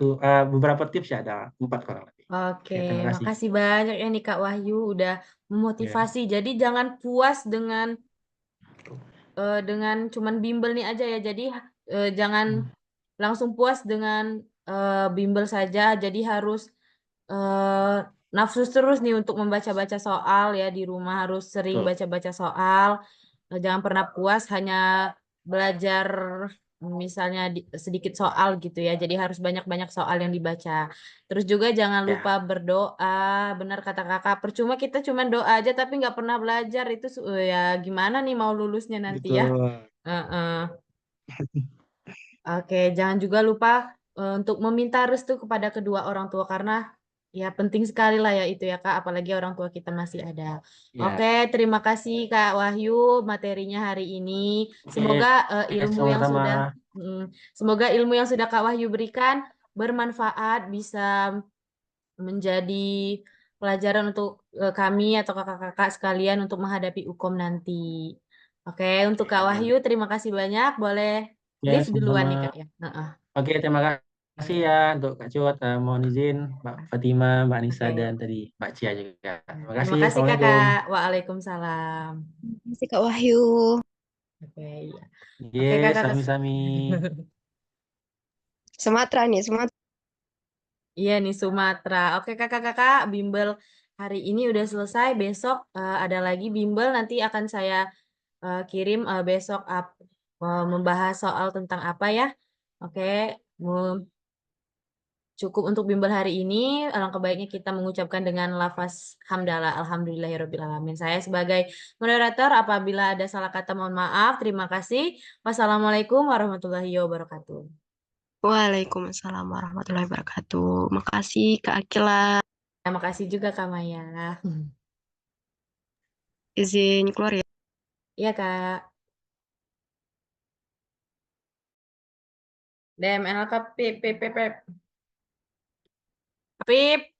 beberapa tips ya, ada 4 kurang lebih. Oke, Oke, terima kasih. makasih banyak ya nih Kak Wahyu udah Ya. memotivasi. Jadi jangan puas dengan cuman bimbel nih aja ya. Jadi jangan langsung puas dengan bimbel saja. Jadi harus eh, nafsu terus nih untuk membaca-baca soal ya di rumah harus sering Betul. baca-baca soal. Jangan pernah puas hanya belajar misalnya sedikit soal gitu ya. Jadi harus banyak-banyak soal yang dibaca. Terus juga jangan Ya, lupa berdoa. Benar kata kakak. Percuma kita cuma doa aja tapi nggak pernah belajar itu ya gimana nih mau lulusnya nanti ya. betul. Heeh. Oke, jangan juga lupa untuk meminta restu kepada kedua orang tua karena ya penting sekali lah ya itu ya Kak, apalagi orang tua kita masih ada. Ya, Oke, terima kasih Kak Wahyu materinya hari ini. Semoga oke, ilmu yang sama-sama. sudah semoga ilmu yang sudah Kak Wahyu berikan bermanfaat bisa menjadi pelajaran untuk kami atau kakak-kakak sekalian untuk menghadapi UKOM nanti. Oke, untuk Kak Amin. Wahyu terima kasih banyak. Boleh Ya, live duluan sama-sama. nih Kak ya. Heeh. Oke, terima kasih ya untuk Kak Cut. Mohon izin Mbak Fatima, Mbak Nisa, Oke. dan tadi Mbak Cia juga. Terima Terima kasih. kasih Assalamualaikum. Kakak. Waalaikumsalam. Terima kasih Kak Wahyu. Oke, iya. Oke Ye, Kakak. sami-sami. Sumatera nih, Sumatera. Iya nih Sumatera. Oke kakak-kakak, bimbel hari ini udah selesai. Besok ada lagi bimbel. Nanti akan saya kirim besok membahas soal tentang apa ya. Oke, mu- cukup untuk bimbel hari ini. Alangkah baiknya kita mengucapkan dengan lafaz hamdalah. Alhamdulillahirrahmanirrahim. Saya sebagai moderator, apabila ada salah kata mohon maaf. Terima kasih. Wassalamualaikum warahmatullahi wabarakatuh. Waalaikumsalam warahmatullahi wabarakatuh. Makasih Kak Akila. Terima kasih juga Kak Maya. Izin keluar ya. Iya Kak. DML Kak Pip, Pip, Pip, Pip. Pip.